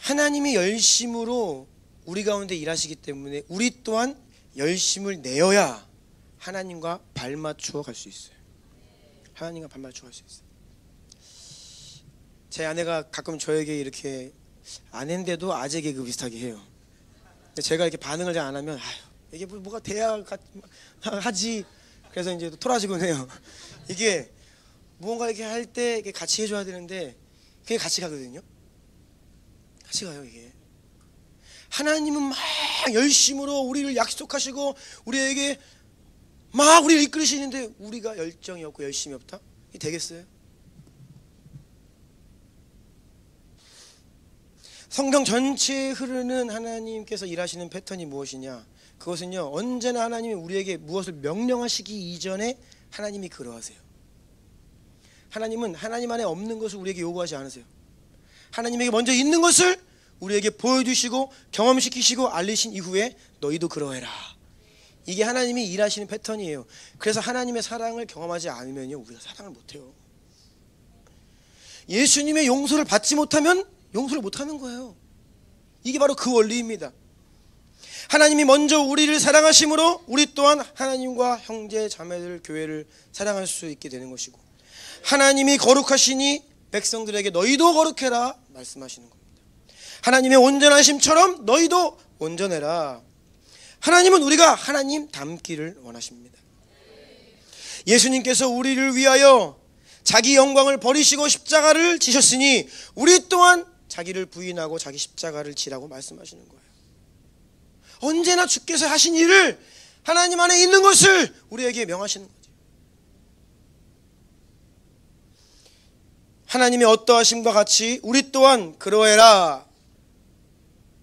하나님의 열심으로 우리 가운데 일하시기 때문에 우리 또한 열심을 내어야 하나님과 발맞추어 갈 수 있어요. 하나님과 발맞추어 갈 수 있어요. 제 아내가 가끔 저에게 이렇게 아내인데도 아재 개그 비슷하게 해요. 제가 이렇게 반응을 잘 안 하면 아유, 이게 뭐가 돼야 하지. 그래서 이제 토라지곤 해요. 이게 무언가 이렇게 할 때 같이 해줘야 되는데 그게 같이 가거든요. 같이 가요. 이게 하나님은 막 열심으로 우리를 약속하시고 우리에게 막 우리를 이끌으시는데 우리가 열정이 없고 열심이 없다? 이게 되겠어요? 성경 전체에 흐르는 하나님께서 일하시는 패턴이 무엇이냐? 그것은요, 언제나 하나님이 우리에게 무엇을 명령하시기 이전에 하나님이 그러하세요. 하나님은 하나님 안에 없는 것을 우리에게 요구하지 않으세요. 하나님에게 먼저 있는 것을 우리에게 보여주시고 경험시키시고 알리신 이후에 너희도 그러해라. 이게 하나님이 일하시는 패턴이에요. 그래서 하나님의 사랑을 경험하지 않으면요, 우리가 사랑을 못해요. 예수님의 용서를 받지 못하면 용서를 못하는 거예요. 이게 바로 그 원리입니다. 하나님이 먼저 우리를 사랑하심으로 우리 또한 하나님과 형제 자매들 교회를 사랑할 수 있게 되는 것이고, 하나님이 거룩하시니 백성들에게 너희도 거룩해라 말씀하시는 겁니다. 하나님의 온전하심처럼 너희도 온전해라. 하나님은 우리가 하나님 닮기를 원하십니다. 예수님께서 우리를 위하여 자기 영광을 버리시고 십자가를 지셨으니 우리 또한 자기를 부인하고 자기 십자가를 지라고 말씀하시는 거예요. 언제나 주께서 하신 일을, 하나님 안에 있는 것을 우리에게 명하시는 거죠. 하나님의 어떠하심과 같이 우리 또한 그러해라.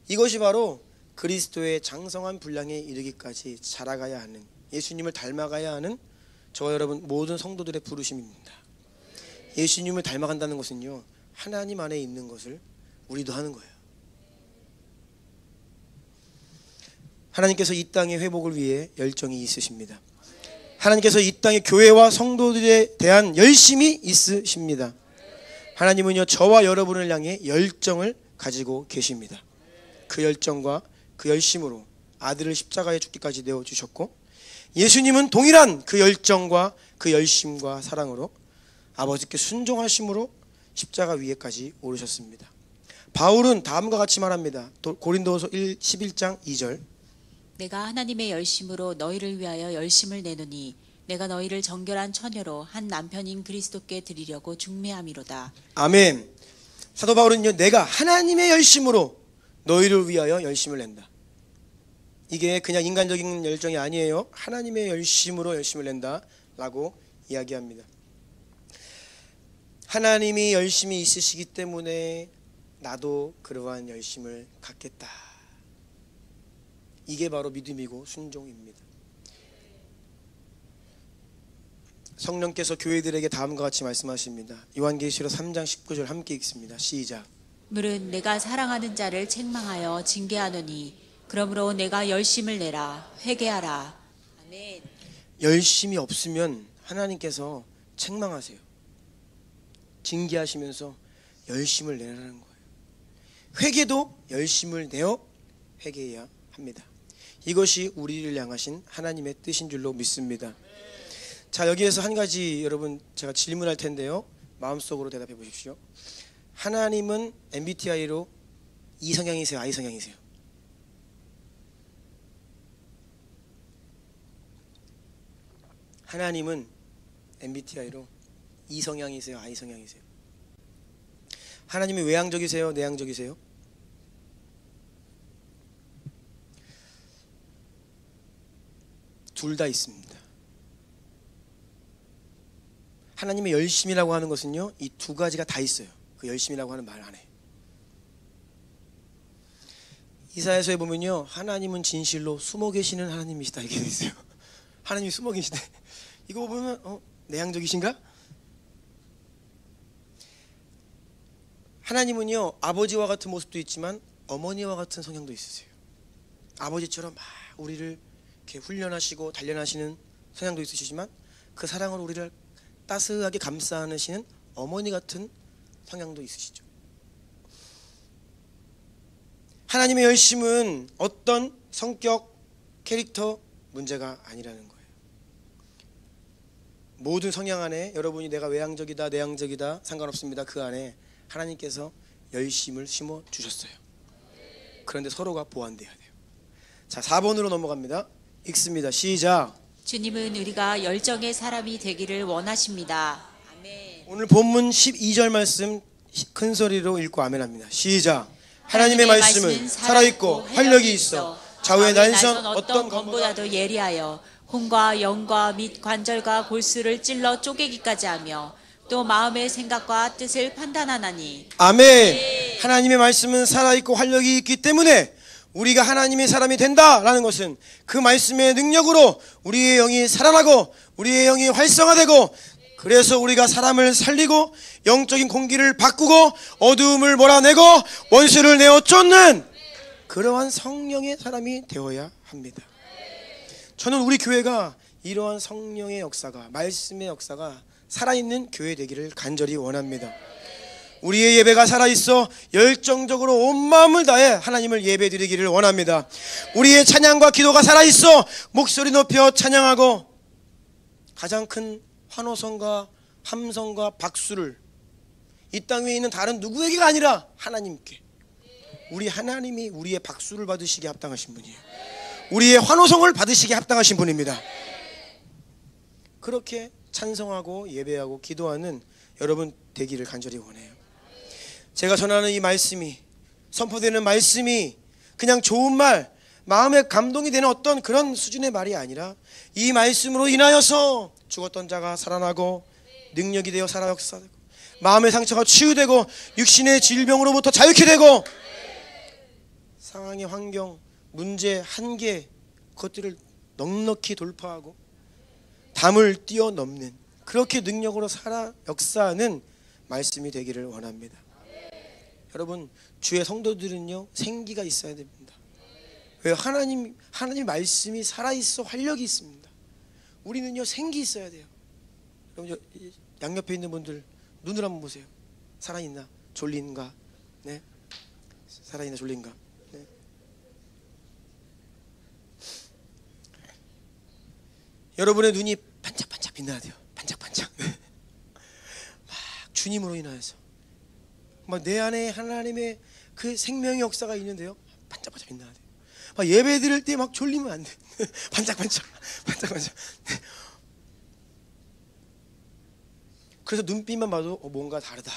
이것이 바로 그리스도의 장성한 분량에 이르기까지 자라가야 하는, 예수님을 닮아가야 하는 저와 여러분 모든 성도들의 부르심입니다. 예수님을 닮아간다는 것은요, 하나님 안에 있는 것을 우리도 하는 거예요. 하나님께서 이 땅의 회복을 위해 열정이 있으십니다. 하나님께서 이 땅의 교회와 성도들에 대한 열심이 있으십니다. 하나님은요, 저와 여러분을 향해 열정을 가지고 계십니다. 그 열정과 그 열심으로 아들을 십자가에 죽기까지 내어주셨고, 예수님은 동일한 그 열정과 그 열심과 사랑으로 아버지께 순종하심으로 십자가 위에까지 오르셨습니다. 바울은 다음과 같이 말합니다. 고린도후서 11장 2절. 내가 하나님의 열심으로 너희를 위하여 열심을 내노니 내가 너희를 정결한 처녀로 한 남편인 그리스도께 드리려고 중매함이로다. 아멘. 사도 바울은요, 내가 하나님의 열심으로 너희를 위하여 열심을 낸다. 이게 그냥 인간적인 열정이 아니에요. 하나님의 열심으로 열심을 낸다 라고 이야기합니다. 하나님이 열심히 있으시기 때문에 나도 그러한 열심을 갖겠다. 이게 바로 믿음이고 순종입니다. 성령께서 교회들에게 다음과 같이 말씀하십니다. 요한계시록 3장 19절 함께 읽습니다. 시작. 물은 내가 사랑하는 자를 책망하여 징계하노니 그러므로 내가 열심을 내라 회개하라. 아멘. 열심이 없으면 하나님께서 책망하세요. 징계하시면서 열심을 내라는 거예요. 회개도 열심을 내어 회개해야 합니다. 이것이 우리를 향하신 하나님의 뜻인 줄로 믿습니다. 자, 여기에서 한 가지 여러분 제가 질문할 텐데요. 마음속으로 대답해 보십시오. 하나님은 MBTI로 E 성향이세요? I 성향이세요? 하나님은 MBTI로 E 성향이세요? I 성향이세요? 하나님이 외향적이세요? 내향적이세요? 둘 다 있습니다. 하나님의 열심이라고 하는 것은요, 이 두 가지가 다 있어요. 그 열심이라고 하는 말 안에. 이사야서에 보면요, 하나님은 진실로 숨어 계시는 하나님이시다 이렇게 돼 있어요. 하나님이 숨어 계시대. 이거 보면 내향적이신가? 하나님은요, 아버지와 같은 모습도 있지만 어머니와 같은 성향도 있으세요. 아버지처럼 막 우리를 이렇게 훈련하시고 단련하시는 성향도 있으시지만 그 사랑으로 우리를 따스하게 감싸 안으시는 어머니 같은 성향도 있으시죠. 하나님의 열심은 어떤 성격, 캐릭터 문제가 아니라는 거예요. 모든 성향 안에 여러분이 내가 외향적이다 내향적이다 상관없습니다. 그 안에 하나님께서 열심을 심어 주셨어요. 그런데 서로가 보완돼야 돼요. 자, 4번으로 넘어갑니다. 읽습니다. 시작. 주님은 우리가 열정의 사람이 되기를 원하십니다. 아멘. 오늘 본문 12절 말씀 큰 소리로 읽고 아멘합니다. 시작. 하나님의 말씀은 살아있고 활력이 있어 좌우의 날선 어떤 검보다도 예리하여 혼과 영과 및 관절과 골수를 찔러 쪼개기까지 하며 또 마음의 생각과 뜻을 판단하나니. 아멘. 하나님의 말씀은 살아있고 활력이 있기 때문에 우리가 하나님의 사람이 된다라는 것은 그 말씀의 능력으로 우리의 영이 살아나고 우리의 영이 활성화되고, 그래서 우리가 사람을 살리고 영적인 공기를 바꾸고 어두움을 몰아내고 원수를 내어 쫓는 그러한 성령의 사람이 되어야 합니다. 저는 우리 교회가 이러한 성령의 역사가, 말씀의 역사가 살아있는 교회 되기를 간절히 원합니다. 우리의 예배가 살아있어 열정적으로 온 마음을 다해 하나님을 예배드리기를 원합니다. 우리의 찬양과 기도가 살아있어 목소리 높여 찬양하고 가장 큰 환호성과 함성과 박수를 이 땅 위에 있는 다른 누구에게가 아니라 하나님께, 우리 하나님이 우리의 박수를 받으시기에 합당하신 분이에요. 우리의 환호성을 받으시기에 합당하신 분입니다. 그렇게 찬송하고 예배하고 기도하는 여러분 되기를 간절히 원해요. 제가 전하는 이 말씀이, 선포되는 말씀이 그냥 좋은 말, 마음에 감동이 되는 어떤 그런 수준의 말이 아니라 이 말씀으로 인하여서 죽었던 자가 살아나고 능력이 되어 살아 역사되고 마음의 상처가 치유되고 육신의 질병으로부터 자유케 되고 상황의 환경, 문제, 한계, 그것들을 넉넉히 돌파하고 담을 뛰어넘는 그렇게 능력으로 살아 역사하는 말씀이 되기를 원합니다. 여러분, 주의 성도들은요 생기가 있어야 됩니다. 왜? 하나님 말씀이 살아있어 활력이 있습니다. 우리는요 생기 있어야 돼요. 여러분, 양옆에 있는 분들 눈을 한번 보세요. 살아있나? 졸린가? 네? 살아있나 졸린가? 네. 여러분의 눈이 반짝반짝 빛나야 돼요. 반짝반짝. 막 주님으로 인하여서 막 내 안에 하나님의 그 생명의 역사가 있는데요, 반짝반짝 빛나야 돼요. 막 예배 드릴 때 막 졸리면 안 돼. 반짝반짝 반짝반짝. 그래서 눈빛만 봐도 뭔가 다르다.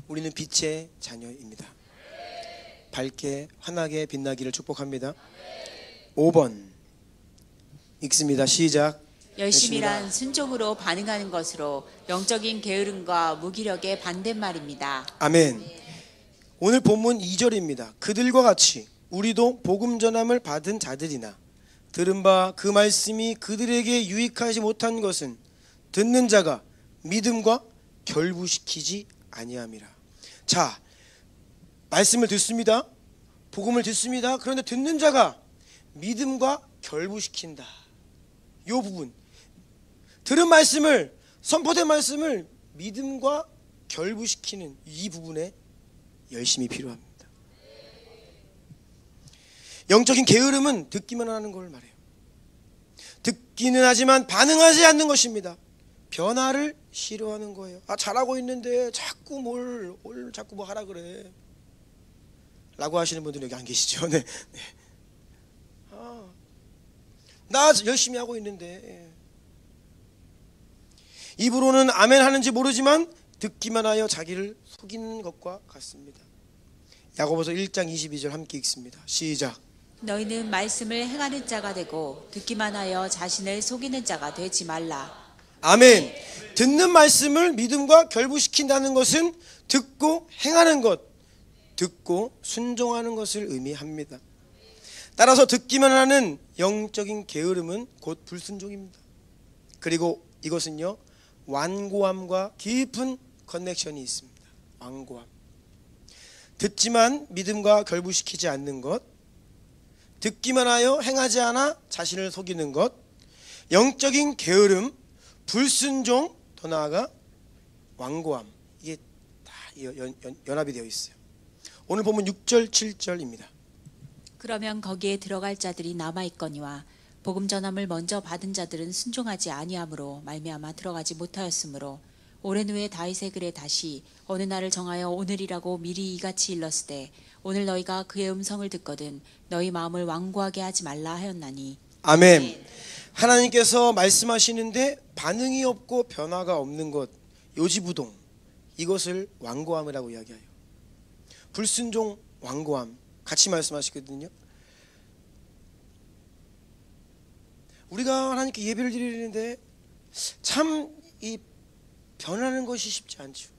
우리는 빛의 자녀입니다. 밝게 환하게 빛나기를 축복합니다. 5번 읽습니다. 시작. 열심이란 순종으로 반응하는 것으로 영적인 게으름과 무기력의 반대말입니다. 아멘. 오늘 본문 2절입니다. 그들과 같이 우리도 복음 전함을 받은 자들이나 들은 바 그 말씀이 그들에게 유익하지 못한 것은 듣는 자가 믿음과 결부시키지 아니함이라. 자, 말씀을 듣습니다. 복음을 듣습니다. 그런데 듣는 자가 믿음과 결부시킨다. 이 부분, 들은 말씀을, 선포된 말씀을 믿음과 결부시키는 이 부분에 열심이 필요합니다. 영적인 게으름은 듣기만 하는 걸 말해요. 듣기는 하지만 반응하지 않는 것입니다. 변화를 싫어하는 거예요. 잘하고 있는데 자꾸 뭘 자꾸 뭐 하라 그래 라고 하시는 분들은 여기 안 계시죠? 네. 나 열심히 하고 있는데. 입으로는 아멘 하는지 모르지만 듣기만 하여 자기를 속이는 것과 같습니다. 야고보서 1장 22절 함께 읽습니다. 시작. 너희는 말씀을 행하는 자가 되고 듣기만 하여 자신을 속이는 자가 되지 말라. 아멘. 듣는 말씀을 믿음과 결부시킨다는 것은 듣고 행하는 것, 듣고 순종하는 것을 의미합니다. 따라서 듣기만 하는 영적인 게으름은 곧 불순종입니다. 그리고 이것은요, 완고함과 깊은 커넥션이 있습니다. 완고함. 듣지만 믿음과 결부시키지 않는 것, 듣기만 하여 행하지 않아 자신을 속이는 것, 영적인 게으름, 불순종, 더 나아가 완고함, 이게 다 연합이 되어 있어요. 오늘 보면 6절 7절입니다. 그러면 거기에 들어갈 자들이 남아있거니와 복음 전함을 먼저 받은 자들은 순종하지 아니함으로 말미암아 들어가지 못하였으므로 오랜 후에 다윗의 글에 다시 어느 날을 정하여 오늘이라고 미리 이같이 일렀으되 오늘 너희가 그의 음성을 듣거든 너희 마음을 완고하게 하지 말라 하였나니. 아멘. 하나님께서 말씀하시는데 반응이 없고 변화가 없는 것, 요지부동, 이것을 완고함이라고 이야기해요. 불순종, 완고함 같이 말씀하시거든요. 우리가 하나님께 예배를 드리는데 참 이 변하는 것이 쉽지 않죠.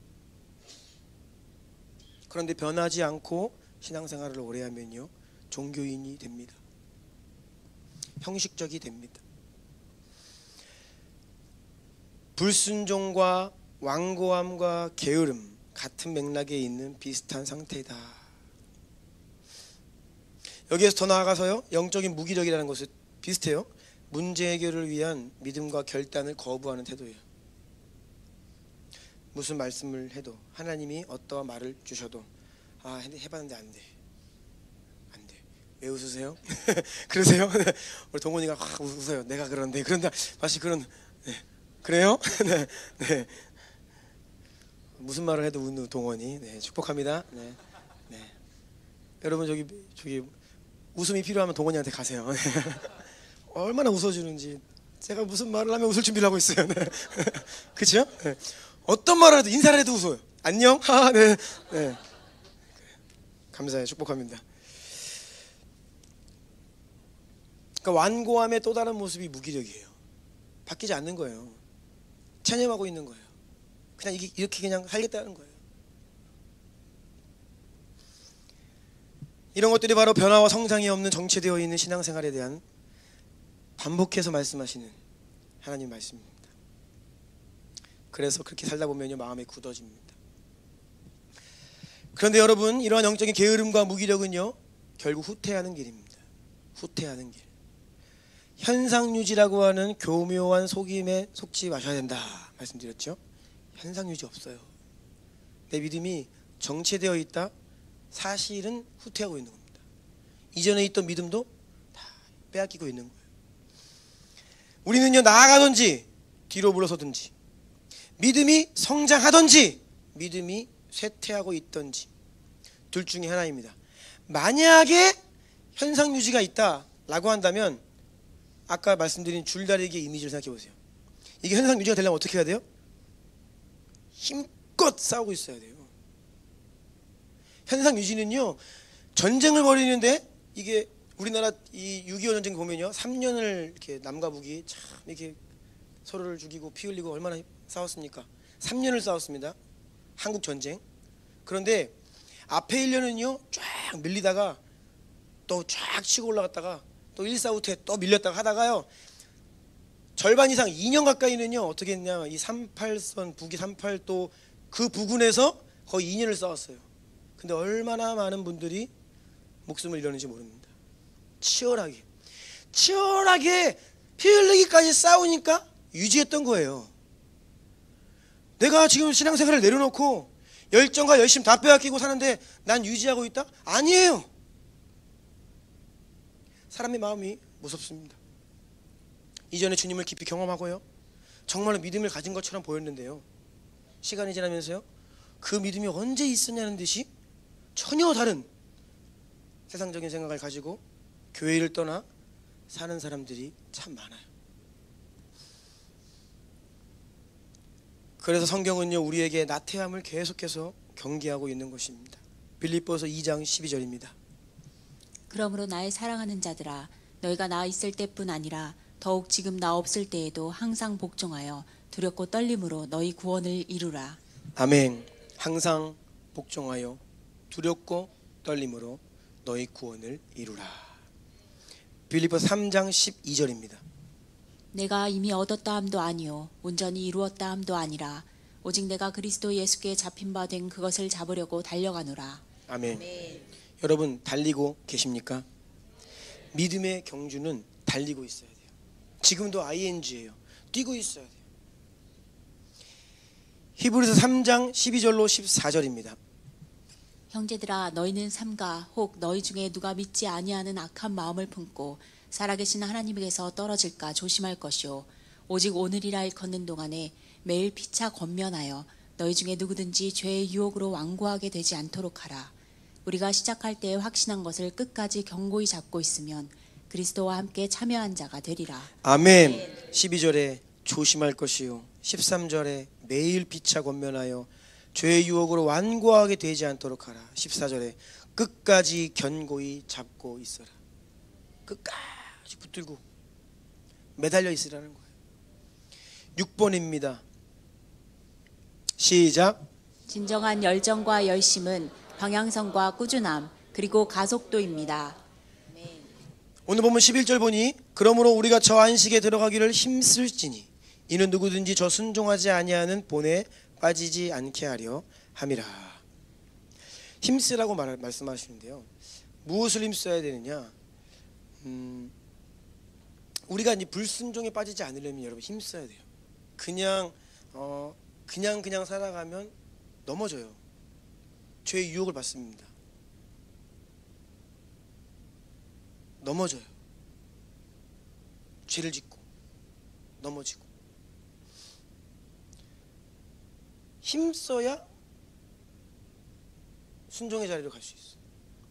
그런데 변하지 않고 신앙생활을 오래 하면요, 종교인이 됩니다. 형식적이 됩니다. 불순종과 완고함과 게으름, 같은 맥락에 있는 비슷한 상태다. 여기에서 더 나아가서요, 영적인 무기력이라는 것은 비슷해요. 문제 해결을 위한 믿음과 결단을 거부하는 태도예요. 무슨 말씀을 해도, 하나님이 어떠한 말을 주셔도 해봤는데 안 돼. 왜 웃으세요? 그러세요? 우리 동원이가 웃어요. 내가 그런데 마치 그런. 네. 그래요? 네. 네. 무슨 말을 해도 웃는 동원이. 네. 축복합니다. 네. 네. 여러분 저기 웃음이 필요하면 동원이한테 가세요. 네. 얼마나 웃어주는지. 제가 무슨 말을 하면 웃을 준비를 하고 있어요. 네. 그렇죠? 네. 어떤 말을 해도, 인사를 해도 웃어요. 안녕? 네. 네. 감사해요. 축복합니다. 그러니까 완고함의 또 다른 모습이 무기력이에요. 바뀌지 않는 거예요. 체념하고 있는 거예요. 그냥 이렇게 그냥 살겠다는 거예요. 이런 것들이 바로 변화와 성장이 없는 정체되어 있는 신앙생활에 대한 반복해서 말씀하시는 하나님 말씀입니다. 그래서 그렇게 살다 보면요, 마음이 굳어집니다. 그런데 여러분, 이러한 영적인 게으름과 무기력은요, 결국 후퇴하는 길입니다. 후퇴하는 길. 현상유지라고 하는 교묘한 속임에 속지 마셔야 된다 말씀드렸죠. 현상유지 없어요. 내 믿음이 정체되어 있다, 사실은 후퇴하고 있는 겁니다. 이전에 있던 믿음도 다 빼앗기고 있는 거예요. 우리는요, 나아가든지 뒤로 물러서든지, 믿음이 성장하든지 믿음이 쇠퇴하고 있든지 둘 중에 하나입니다. 만약에 현상유지가 있다라고 한다면 아까 말씀드린 줄다리기의 이미지를 생각해 보세요. 이게 현상유지가 되려면 어떻게 해야 돼요? 힘껏 싸우고 있어야 돼요. 현상 유지는요, 전쟁을 벌이는데 이게 우리나라 이 6.25 전쟁 보면요, 3년을 이렇게 남과 북이 참 이렇게 서로를 죽이고 피 흘리고 얼마나 싸웠습니까? 3년을 싸웠습니다. 한국 전쟁. 그런데 앞에 1년은요 쫙 밀리다가 또 쫙 치고 올라갔다가 또 1사후퇴 또 밀렸다가 하다가요, 절반 이상 2년 가까이는요 어떻게 했냐, 이 38선 북이 38 또 그 부근에서 거의 2년을 싸웠어요. 근데 얼마나 많은 분들이 목숨을 잃었는지 모릅니다. 치열하게 피 흘리기까지 싸우니까 유지했던 거예요. 내가 지금 신앙생활을 내려놓고 열정과 열심 다 빼앗기고 사는데 난 유지하고 있다? 아니에요. 사람의 마음이 무섭습니다. 이전에 주님을 깊이 경험하고요, 정말로 믿음을 가진 것처럼 보였는데요, 시간이 지나면서요, 그 믿음이 언제 있었냐는 듯이 전혀 다른 세상적인 생각을 가지고 교회를 떠나 사는 사람들이 참 많아요. 그래서 성경은요, 우리에게 나태함을 계속해서 경계하고 있는 것입니다. 빌립보서 2장 12절입니다. 그러므로 나의 사랑하는 자들아, 너희가 나 있을 때뿐 아니라 더욱 지금 나 없을 때에도 항상 복종하여 두렵고 떨림으로 너희 구원을 이루라. 아멘. 항상 복종하여 두렵고 떨림으로 너희 구원을 이루라. 빌립보서 3장 12절입니다. 내가 이미 얻었다 함도 아니요 온전히 이루었다 함도 아니라 오직 내가 그리스도 예수께 잡힌 바 된 그것을 잡으려고 달려가노라. 아멘. 여러분 달리고 계십니까? 믿음의 경주는 달리고 있어야 돼요. 지금도 ing예요. 뛰고 있어야 돼요. 히브리서 3장 12절로 14절입니다. 형제들아, 너희는 삼가 혹 너희 중에 누가 믿지 아니하는 악한 마음을 품고 살아계신 하나님에게서 떨어질까 조심할 것이요 오직 오늘이라 일컫는 동안에 매일 피차 권면하여 너희 중에 누구든지 죄의 유혹으로 완고하게 되지 않도록 하라. 우리가 시작할 때에 확신한 것을 끝까지 견고히 잡고 있으면 그리스도와 함께 참여한 자가 되리라. 아멘. 12절에 조심할 것이요 13절에 매일 피차 권면하여 죄의 유혹으로 완고하게 되지 않도록 하라. 14절에 끝까지 견고히 잡고 있어라. 끝까지 붙들고 매달려 있으라는 거예요. 6번입니다. 시작. 진정한 열정과 열심은 방향성과 꾸준함 그리고 가속도입니다. 오늘 보면 11절 보니 그러므로 우리가 저 안식에 들어가기를 힘쓸지니 이는 누구든지 저 순종하지 아니하는 본에 빠지지 않게 하려 함이라. 힘쓰라고 말씀하시는데요, 무엇을 힘써야 되느냐? 우리가 이 불순종에 빠지지 않으려면 여러분 힘써야 돼요. 그냥 살아가면 넘어져요. 죄의 유혹을 받습니다. 넘어져요. 죄를 짓고 넘어지고. 힘써야 순종의 자리로 갈 수 있어요.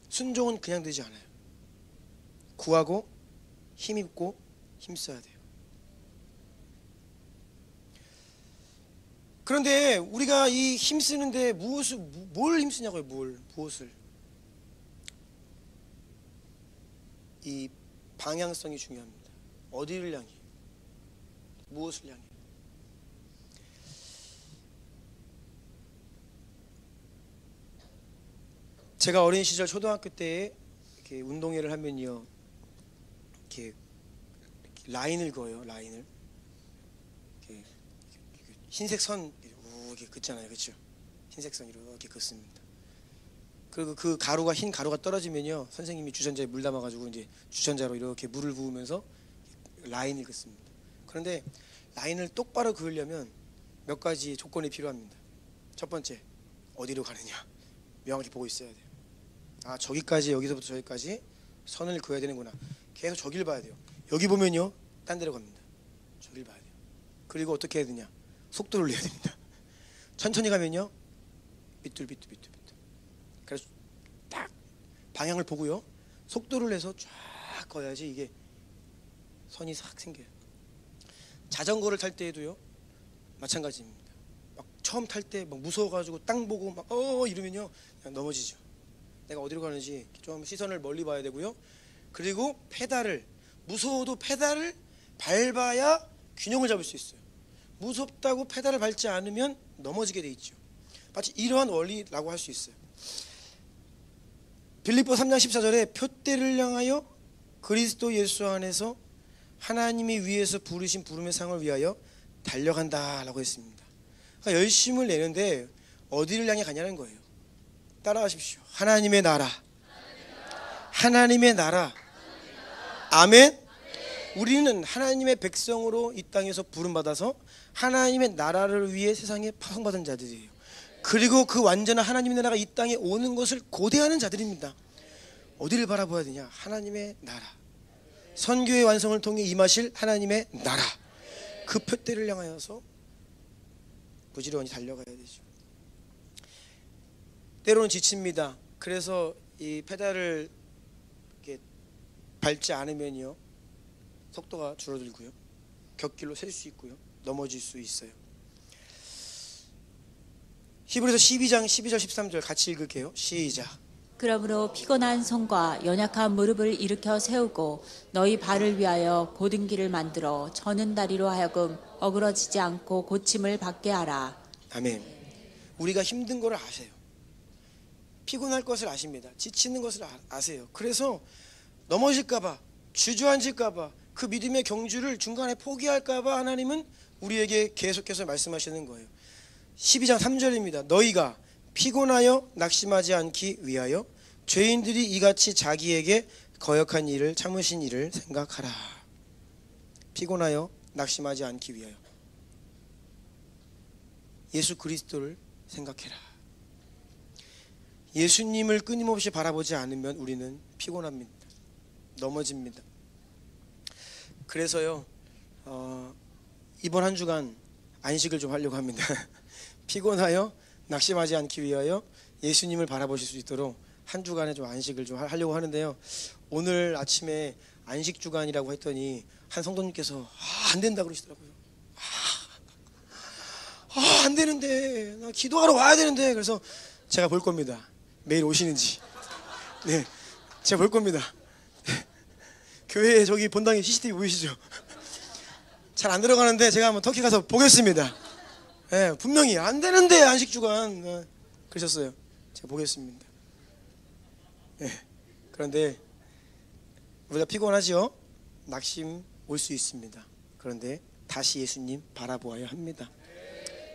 순종은 그냥 되지 않아요. 구하고 힘입고 힘써야 돼요. 그런데 우리가 이 힘쓰는데 뭘 힘쓰냐고요. 무엇을. 이 방향성이 중요합니다. 어디를 향해, 무엇을 향해. 제가 어린 시절 초등학교 때 이렇게 운동회를 하면요, 이렇게 라인을 그어요. 라인을 이렇게 흰색 선 이렇게 긋잖아요, 그렇죠? 흰색 선 이렇게 긋습니다. 그리고 그 가루가 흰 가루가 떨어지면요, 선생님이 주전자에 물 담아가지고 이제 주전자로 이렇게 물을 부으면서 라인을 긋습니다. 그런데 라인을 똑바로 그으려면 몇 가지 조건이 필요합니다. 첫 번째, 어디로 가느냐 명확히 보고 있어야 돼요. 아, 저기까지, 여기서부터 저기까지 선을 그어야 되는구나. 계속 저길 봐야 돼요. 여기 보면요, 딴 데로 갑니다. 저길 봐야 돼요. 그리고 어떻게 해야 되냐, 속도를 내야 됩니다. 천천히 가면요, 비뚤비뚤. 그래서 딱 방향을 보고요, 속도를 내서 쫙 거야지 이게 선이 싹 생겨요. 자전거를 탈 때에도요 마찬가지입니다. 막 처음 탈 때 막 무서워가지고 땅 보고 막 이러면요 그냥 넘어지죠. 내가 어디로 가는지 좀 시선을 멀리 봐야 되고요. 그리고 페달을, 무서워도 페달을 밟아야 균형을 잡을 수 있어요. 무섭다고 페달을 밟지 않으면 넘어지게 돼 있죠. 마치 이러한 원리라고 할 수 있어요. 빌립보 3장 14절에 표대를 향하여 그리스도 예수 안에서 하나님이 위에서 부르신 부름의 상을 위하여 달려간다 라고 했습니다. 그러니까 열심을 내는데 어디를 향해 가냐는 거예요. 따라하십시오. 하나님의 나라. 하나님의 나라. 아멘. 우리는 하나님의 백성으로 이 땅에서 부름받아서 하나님의 나라를 위해 세상에 파송받은 자들이에요. 그리고 그 완전한 하나님의 나라가 이 땅에 오는 것을 고대하는 자들입니다. 어디를 바라봐야 되냐? 하나님의 나라. 선교의 완성을 통해 임하실 하나님의 나라. 그 표대를 향하여서 부지런히 달려가야 되죠. 때로는 지칩니다. 그래서 이 페달을 이렇게 밟지 않으면요, 속도가 줄어들고요, 곁길로 셀 수 있고요, 넘어질 수 있어요. 히브리서 12장 12절 13절 같이 읽을게요. 시작. 그러므로 피곤한 손과 연약한 무릎을 일으켜 세우고 너희 발을 위하여 곧은 길을 만들어 저는 다리로 하여금 어그러지지 않고 고침을 받게 하라. 아멘. 우리가 힘든 것을 아세요. 피곤할 것을 아십니다. 지치는 것을 아세요. 그래서 넘어질까봐, 주저앉을까봐, 그 믿음의 경주를 중간에 포기할까봐 하나님은 우리에게 계속해서 말씀하시는 거예요. 12장 3절입니다. 너희가 피곤하여 낙심하지 않기 위하여 죄인들이 이같이 자기에게 거역한 일을 참으신 일을 생각하라. 피곤하여 낙심하지 않기 위하여 예수 그리스도를 생각해라. 예수님을 끊임없이 바라보지 않으면 우리는 피곤합니다. 넘어집니다. 그래서요, 이번 한 주간 안식을 좀 하려고 합니다. 피곤하여 낙심하지 않기 위하여 예수님을 바라보실 수 있도록 한 주간에 좀 안식을 좀 하려고 하는데요. 오늘 아침에 안식 주간이라고 했더니 한 성도님께서 안 된다 그러시더라고요. 안 되는데, 나 기도하러 와야 되는데. 그래서 제가 볼 겁니다. 매일 오시는지. 네, 제가 볼 겁니다. 교회에 저기 본당에 CCTV 보이시죠? 잘 안 들어가는데 제가 한번 터키 가서 보겠습니다. 네, 분명히 안 되는데 안식 주간 그러셨어요. 제가 보겠습니다. 네, 그런데 우리가 피곤하죠? 낙심 올 수 있습니다. 그런데 다시 예수님 바라보아야 합니다.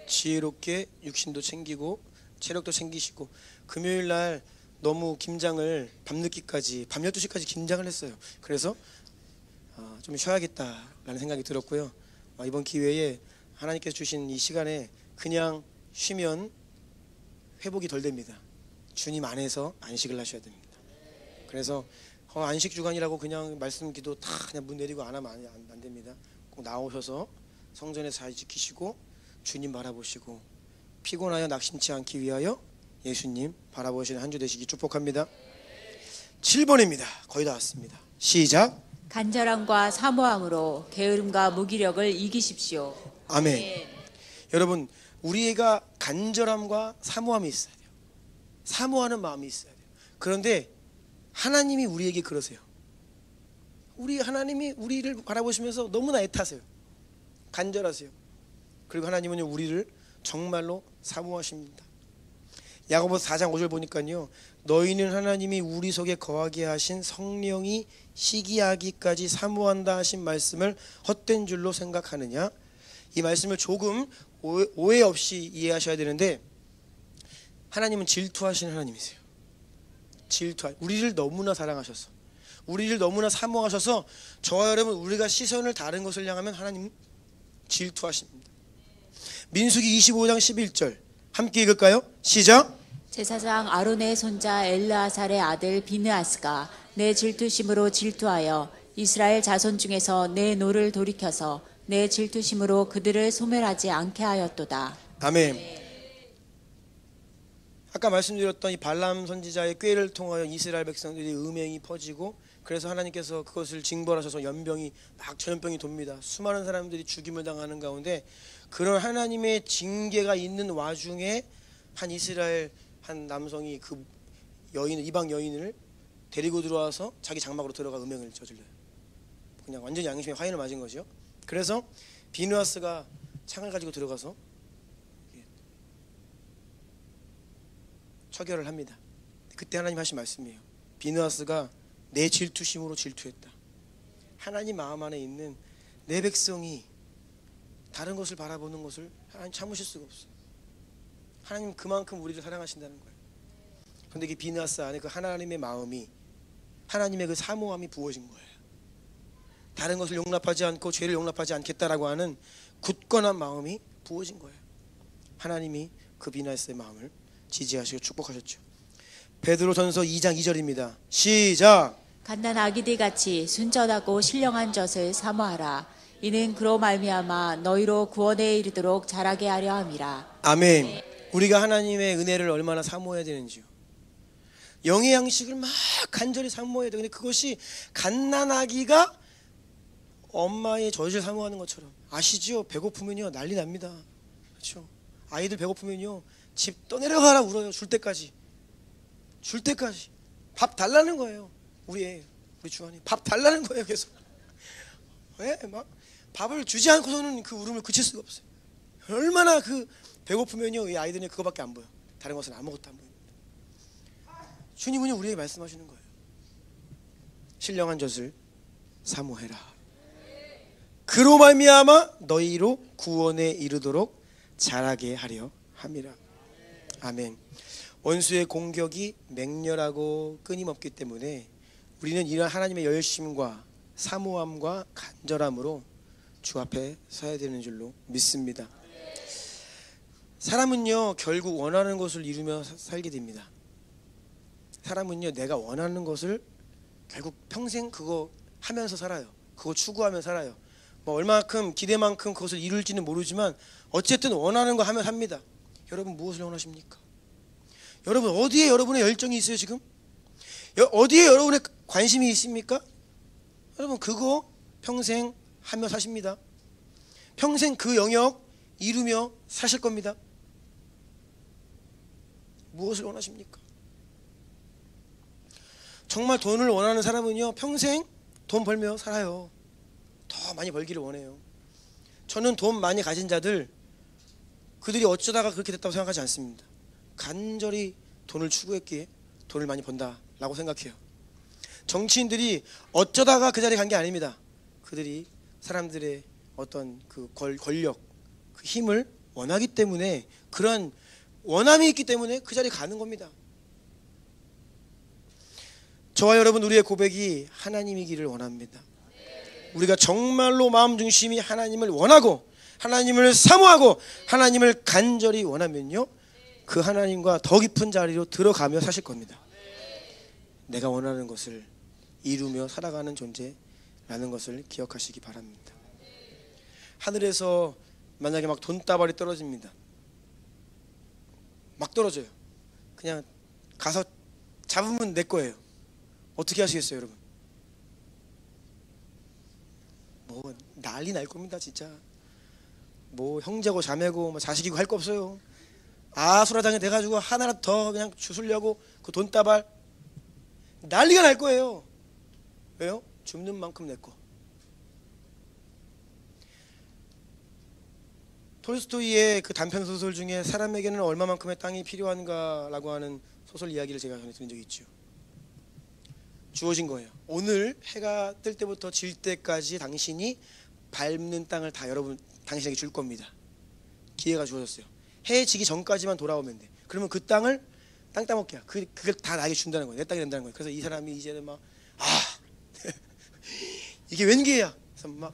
지혜롭게 육신도 챙기고 체력도 챙기시고, 금요일 날 너무 김장을 밤늦게까지, 밤 12시까지 김장을 했어요. 그래서 좀 쉬어야겠다라는 생각이 들었고요. 이번 기회에 하나님께서 주신 이 시간에 그냥 쉬면 회복이 덜 됩니다. 주님 안에서 안식을 하셔야 됩니다. 그래서 안식 주간이라고 그냥 말씀 기도 다 그냥 문 내리고 안 하면 안 됩니다. 꼭 나오셔서 성전에서 잘 지키시고 주님 바라보시고 피곤하여 낙심치 않기 위하여 예수님 바라보시는 한 주 되시기 축복합니다. 7번입니다. 거의 다 왔습니다. 시작. 간절함과 사모함으로 게으름과 무기력을 이기십시오. 아멘. 네. 여러분, 우리가 간절함과 사모함이 있어야 돼요. 사모하는 마음이 있어야 돼요. 그런데 하나님이 우리에게 그러세요. 우리 하나님이 우리를 바라보시면서 너무나 애타세요. 간절하세요. 그리고 하나님은 우리를 정말로 사모하십니다. 야고보서 4장 5절 보니까요, 너희는 하나님이 우리 속에 거하게 하신 성령이 시기하기까지 사모한다 하신 말씀을 헛된 줄로 생각하느냐. 이 말씀을 조금 오해 없이 이해하셔야 되는데, 하나님은 질투하시는 하나님이세요. 우리를 너무나 사랑하셔서, 우리를 너무나 사모하셔서, 저와 여러분 우리가 시선을 다른 것을 향하면 하나님은 질투하십니다. 민수기 25장 11절 함께 읽을까요? 시작. 제사장 아론의 손자 엘르아살의 아들 비느하스가 내 질투심으로 질투하여 이스라엘 자손 중에서 내 노를 돌이켜서 내 질투심으로 그들을 소멸하지 않게 하였도다. 아멘. 아까 말씀드렸던 이 발람 선지자의 꾀를 통하여 이스라엘 백성들이 음행이 퍼지고, 그래서 하나님께서 그것을 징벌하셔서 연병이 막 전염병이 돕니다. 수많은 사람들이 죽임을 당하는 가운데, 그런 하나님의 징계가 있는 와중에 한 이스라엘 한 남성이 그 이방 여인을 데리고 들어와서 자기 장막으로 들어가 음행을 저질러요. 그냥 완전히 양심에 화인을 맞은 거죠. 그래서 비느하스가 창을 가지고 들어가서 처결을 합니다. 그때 하나님 하신 말씀이에요. 비느하스가 내 질투심으로 질투했다. 하나님 마음 안에 있는 내 백성이 다른 것을 바라보는 것을 하나님 참으실 수가 없어요. 하나님 그만큼 우리를 사랑하신다는 거예요. 그런데 그 비느하스 안에 그 하나님의 마음이, 하나님의 그 사모함이 부어진 거예요. 다른 것을 용납하지 않고 죄를 용납하지 않겠다라고 하는 굳건한 마음이 부어진 거예요. 하나님이 그 비느하스의 마음을 지지하시고 축복하셨죠. 베드로전서 2장 2절입니다. 시작. 갓난 아기들 같이 순전하고 신령한 젖을 사모하라. 이는 그로 말미암아 너희로 구원에 이르도록 자라게 하려 함이라. 아멘. 우리가 하나님의 은혜를 얼마나 사모해야 되는지요. 영의 양식을 막 간절히 사모해야 돼. 근데 그것이 갓난아기가 엄마의 젖을 사모하는 것처럼. 아시죠? 배고프면요 난리 납니다. 그렇죠? 아이들 배고프면요 집 떠내려가라 울어요. 줄 때까지 밥 달라는 거예요. 우리 주환이 밥 달라는 거예요. 계속. 왜? 막 밥을 주지 않고서는 그 울음을 그칠 수가 없어요. 얼마나 그 배고프면요 이 아이들은 그거밖에 안 보여. 다른 것은 아무것도 안 보입니다. 주님은 우리에게 말씀하시는 거예요. 신령한 젖을 사모해라. 그로 말미암아 너희로 구원에 이르도록 자라게 하려 함이라. 아멘. 원수의 공격이 맹렬하고 끊임없기 때문에 우리는 이런 하나님의 열심과 사모함과 간절함으로 주 앞에 서야 되는 줄로 믿습니다. 사람은요 결국 원하는 것을 이루며 살게 됩니다. 사람은요 내가 원하는 것을 결국 평생 그거 하면서 살아요. 그거 추구하며 살아요. 뭐 얼마만큼 기대만큼 그것을 이룰지는 모르지만 어쨌든 원하는 거 하면 삽니다. 여러분 무엇을 원하십니까? 여러분 어디에 여러분의 열정이 있어요 지금? 어디에 여러분의 관심이 있습니까? 여러분 그거 평생 하며 사십니다. 평생 그 영역 이루며 사실 겁니다. 무엇을 원하십니까? 정말 돈을 원하는 사람은요 평생 돈 벌며 살아요. 더 많이 벌기를 원해요. 저는 돈 많이 가진 자들 그들이 어쩌다가 그렇게 됐다고 생각하지 않습니다. 간절히 돈을 추구했기에 돈을 많이 번다라고 생각해요. 정치인들이 어쩌다가 그 자리에 간 게 아닙니다. 그들이 사람들의 어떤 그 권력, 그 힘을 원하기 때문에, 그런 원함이 있기 때문에 그 자리에 가는 겁니다. 저와 여러분 우리의 고백이 하나님이기를 원합니다. 우리가 정말로 마음 중심이 하나님을 원하고 하나님을 사모하고 하나님을 간절히 원하면요 그 하나님과 더 깊은 자리로 들어가며 사실 겁니다. 내가 원하는 것을 이루며 살아가는 존재라는 것을 기억하시기 바랍니다. 하늘에서 만약에 막 돈다발이 떨어집니다. 막 떨어져요. 그냥 가서 잡으면 내 거예요. 어떻게 하시겠어요 여러분? 뭐 난리 날 겁니다 진짜. 뭐 형제고 자매고 뭐 자식이고 할 거 없어요. 아수라장에 돼가지고 하나라도 더 그냥 주술려고 그 돈다발 난리가 날 거예요. 왜요? 줍는 만큼 내 거. 톨스토이의 그 단편 소설 중에 사람에게는 얼마만큼의 땅이 필요한가라고 하는 소설 이야기를 제가 전에 들은 적이 있죠. 주어진 거예요. 오늘 해가 뜰 때부터 질 때까지 당신이 밟는 땅을 다 여러분 당신에게 줄 겁니다. 기회가 주어졌어요. 해 지기 전까지만 돌아오면 돼. 그러면 그 땅을 땅 따먹기야. 그걸 다 나에게 준다는 거예요. 내 땅이 된다는 거예요. 그래서 이 사람이 이제는 막 이게 웬 기회야. 그래서 막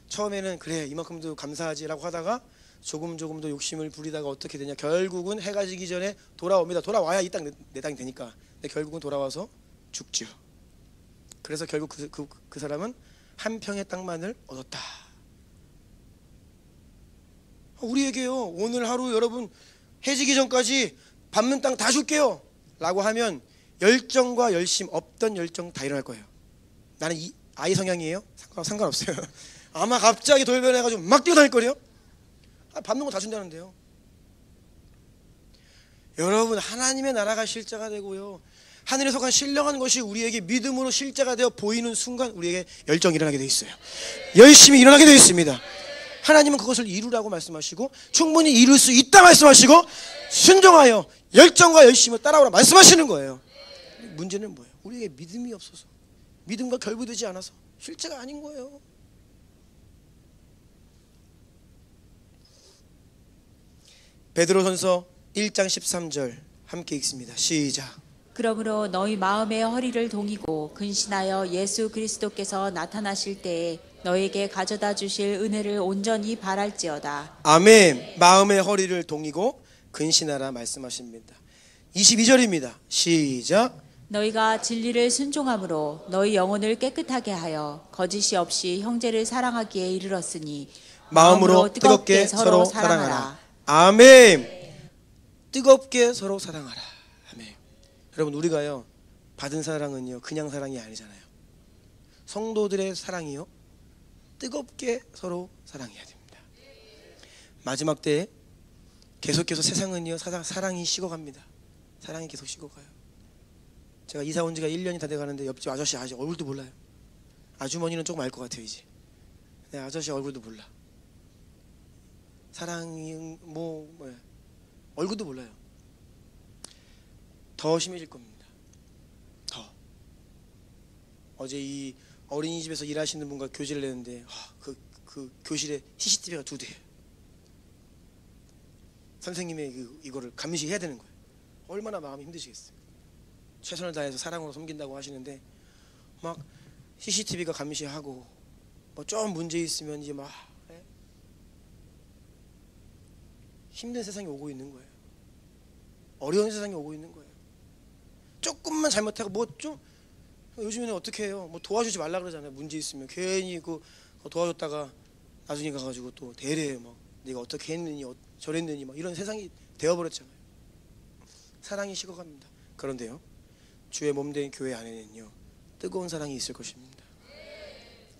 처음에는 그래 이만큼도 감사하지라고 하다가 조금 더 욕심을 부리다가 어떻게 되냐. 결국은 해가 지기 전에 돌아옵니다. 돌아와야 이 땅 내 땅이 되니까. 근데 결국은 돌아와서 죽죠. 그래서 결국 그 사람은 한 평의 땅만을 얻었다. 우리에게요 오늘 하루 여러분 해지기 전까지 밟는 땅 다 줄게요 라고 하면 열정과 열심, 없던 열정 다 일어날 거예요. 나는 이 아이 성향이에요? 상관없어요. 아마 갑자기 돌변해가지고 막 뛰어다닐 거래요. 밟는 거 다 준다는데요. 여러분, 하나님의 나라가 실제가 되고요, 하늘에 속한 신령한 것이 우리에게 믿음으로 실제가 되어 보이는 순간 우리에게 열정이 일어나게 되어 있어요. 열심히 일어나게 되어 있습니다. 하나님은 그것을 이루라고 말씀하시고 충분히 이룰 수 있다 말씀하시고 순종하여 열정과 열심을 따라오라 말씀하시는 거예요. 문제는 뭐예요? 우리에게 믿음이 없어서, 믿음과 결부되지 않아서 실제가 아닌 거예요. 베드로전서 1장 13절 함께 읽습니다. 시작. 그러므로 너희 마음의 허리를 동이고 근신하여 예수 그리스도께서 나타나실 때에 너에게 가져다 주실 은혜를 온전히 바랄지어다. 아멘. 마음의 허리를 동이고 근신하라 말씀하십니다. 22절입니다. 시작. 너희가 진리를 순종함으로 너희 영혼을 깨끗하게 하여 거짓이 없이 형제를 사랑하기에 이르렀으니 마음으로 뜨겁게 서로 사랑하라. 아멘. 뜨겁게 서로 사랑하라. 아멘. 여러분, 우리가요 받은 사랑은요 그냥 사랑이 아니잖아요. 성도들의 사랑이요 뜨겁게 서로 사랑해야 됩니다. 마지막 때에 계속해서 세상은요 사랑이 식어갑니다. 사랑이 계속 식어가요. 제가 이사 온 지가 1년이 다 돼가는데 옆집 아저씨 얼굴도 몰라요. 아주머니는 조금 알 것 같아요 이제. 네, 아저씨 얼굴도 몰라. 사랑이 뭐야 얼굴도 몰라요. 더 심해질 겁니다. 더. 어제 이 어린이집에서 일하시는 분과 교제를 했는데 그 교실에 CCTV가 2대예요. 선생님의 이거를 감시해야 되는 거예요. 얼마나 마음이 힘드시겠어요. 최선을 다해서 사랑으로 섬긴다고 하시는데 막 CCTV가 감시하고 뭐 좀 문제 있으면 이제 막 힘든 세상이 오고 있는 거예요. 어려운 세상이 오고 있는 거예요. 조금만 잘못하고 뭐 좀 요즘에는 어떻게 해요? 뭐 도와주지 말라 그러잖아요. 문제 있으면 괜히 도와줬다가 나중에 가가지고 또 대래 막 내가 어떻게 했느니 저랬느니 막 이런 세상이 되어버렸잖아요. 사랑이 식어갑니다. 그런데요 주의 몸된 교회 안에는요 뜨거운 사랑이 있을 것입니다.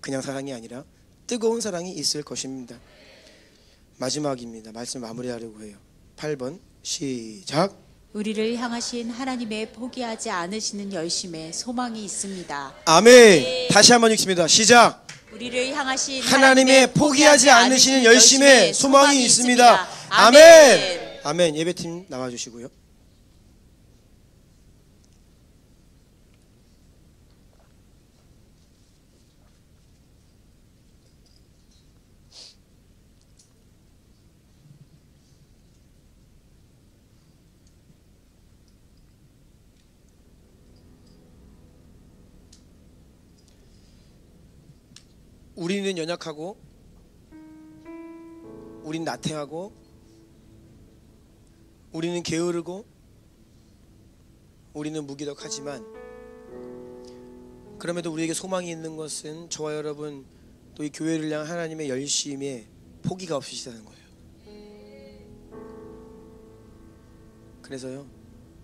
그냥 사랑이 아니라 뜨거운 사랑이 있을 것입니다. 마지막입니다. 말씀 마무리하려고 해요. 8번 시작. 우리를 향하신 하나님의 포기하지 않으시는 열심에 소망이 있습니다. 아멘. 다시 한번 읽습니다. 시작. 우리를 향하신 하나님의 포기하지 않으시는 열심에 소망이 있습니다. 아멘. 아멘. 예배팀 나와주시고요. 우리는 연약하고 우린 나태하고 우리는 게으르고 우리는 무기력하지만 그럼에도 우리에게 소망이 있는 것은 저와 여러분 또 이 교회를 향한 하나님의 열심에 포기가 없으시다는 거예요. 그래서요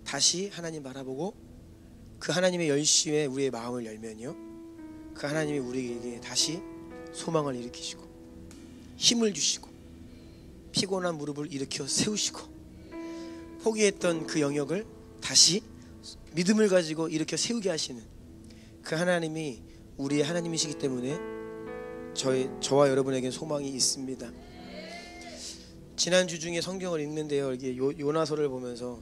다시 하나님 바라보고 그 하나님의 열심에 우리의 마음을 열면요 그 하나님이 우리에게 다시 소망을 일으키시고 힘을 주시고 피곤한 무릎을 일으켜 세우시고 포기했던 그 영역을 다시 믿음을 가지고 일으켜 세우게 하시는 그 하나님이 우리의 하나님이시기 때문에 저와 여러분에게 소망이 있습니다. 지난주 중에 성경을 읽는데요 이게 요나서를 보면서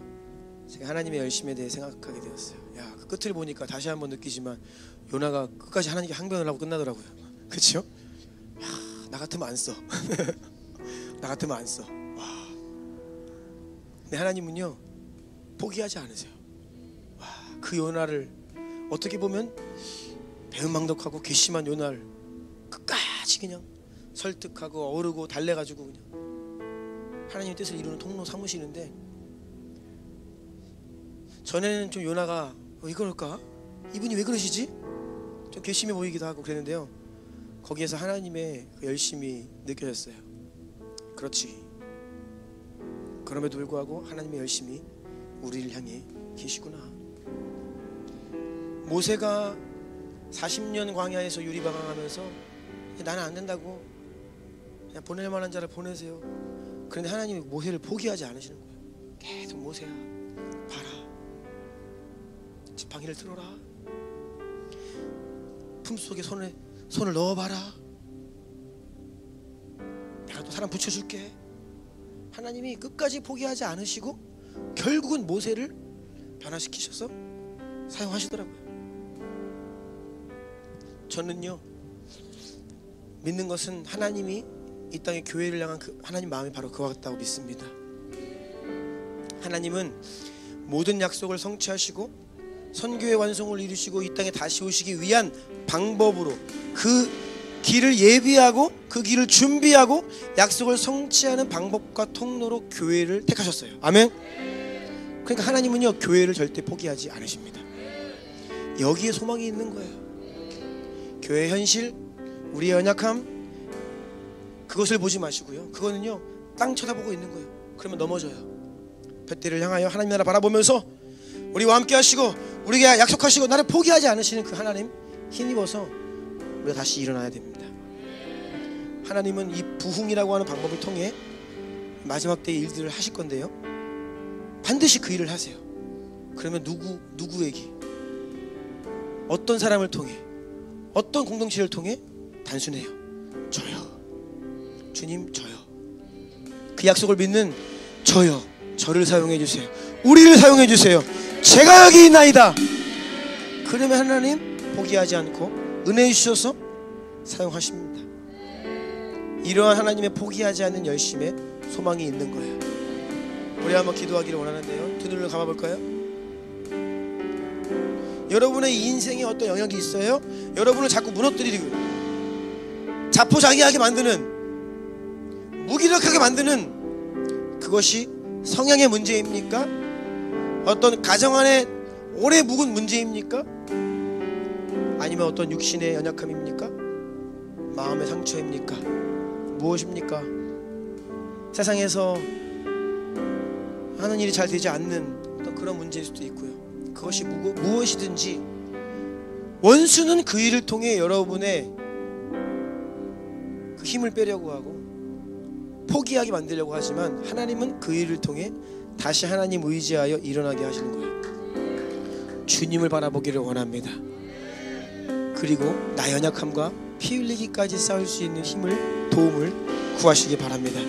제가 하나님의 열심에 대해 생각하게 되었어요. 그 끝을 보니까 다시 한번 느끼지만 요나가 끝까지 하나님께 항변을 하고 끝나더라고요. 그렇죠? 나 같으면 안 써. 나 같으면 안 써. 와. 근데 하나님은요 포기하지 않으세요. 와, 그 요나를 어떻게 보면 배은망덕하고 괘씸한 요나를 끝까지 그냥 설득하고 어르고 달래가지고 그냥 하나님의 뜻을 이루는 통로 삼으시는데 전에는 좀 요나가 왜 그럴까? 이분이 왜 그러시지? 좀 괘씸해 보이기도 하고 그랬는데요 거기에서 하나님의 그 열심이 느껴졌어요. 그렇지. 그럼에도 불구하고 하나님의 열심이 우리를 향해 계시구나. 모세가 40년 광야에서 유리방황하면서 나는 안 된다고 그냥 보낼 만한 자를 보내세요. 그런데 하나님이 모세를 포기하지 않으시는 거예요. 계속 모세야 봐라. 지팡이를 들어라. 품속에 손을 넣어봐라. 내가 또 사람 붙여줄게. 하나님이 끝까지 포기하지 않으시고 결국은 모세를 변화시키셔서 사용하시더라고요. 저는요, 믿는 것은 하나님이 이 땅에 교회를 향한 그 하나님 마음이 바로 그와 같다고 믿습니다. 하나님은 모든 약속을 성취하시고 선교의 완성을 이루시고 이 땅에 다시 오시기 위한 방법으로 그 길을 예비하고 그 길을 준비하고 약속을 성취하는 방법과 통로로 교회를 택하셨어요. 아멘. 그러니까 하나님은요, 교회를 절대 포기하지 않으십니다. 여기에 소망이 있는 거예요. 교회의 현실, 우리의 연약함, 그것을 보지 마시고요, 그거는요 땅 쳐다보고 있는 거예요. 그러면 넘어져요. 볏대를 향하여 하나님 나라 바라보면서 우리와 함께 하시고 우리에게 약속하시고 나를 포기하지 않으시는 그 하나님 힘입어서 우리가 다시 일어나야 됩니다. 하나님은 이 부흥이라고 하는 방법을 통해 마지막 때의 일들을 하실 건데요, 반드시 그 일을 하세요. 그러면 누구에게, 어떤 사람을 통해, 어떤 공동체를 통해? 단순해요. 저요. 주님, 저요. 그 약속을 믿는 저요. 저를 사용해 주세요. 우리를 사용해 주세요. 제가 여기 있나이다. 그러면 하나님 포기하지 않고 은혜 주셔서 사용하십니다. 이러한 하나님의 포기하지 않는 열심에 소망이 있는 거예요. 우리 한번 기도하기를 원하는데요, 두 눈을 감아볼까요? 여러분의 인생에 어떤 영역이 있어요? 여러분을 자꾸 무너뜨리고 자포자기하게 만드는, 무기력하게 만드는 그것이 성향의 문제입니까? 어떤 가정 안에 오래 묵은 문제입니까? 아니면 어떤 육신의 연약함입니까? 마음의 상처입니까? 무엇입니까? 세상에서 하는 일이 잘 되지 않는 어떤 그런 문제일 수도 있고요. 그것이 무엇이든지 원수는 그 일을 통해 여러분의 그 힘을 빼려고 하고 포기하게 만들려고 하지만 하나님은 그 일을 통해 다시 하나님 의지하여 일어나게 하시는 거예요. 주님을 바라보기를 원합니다. 그리고 나 연약함과 피 흘리기까지 싸울 수 있는 힘을, 도움을 구하시기 바랍니다.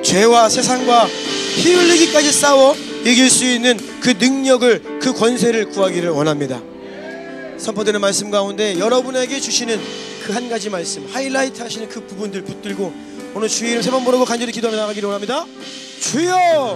죄와 세상과 피 흘리기까지 싸워 이길 수 있는 그 능력을, 그 권세를 구하기를 원합니다. 선포되는 말씀 가운데 여러분에게 주시는 그 한 가지 말씀, 하이라이트 하시는 그 부분들 붙들고 오늘 주의 이름 3번 부르고 간절히 기도하며 나가기를 원합니다. 주여!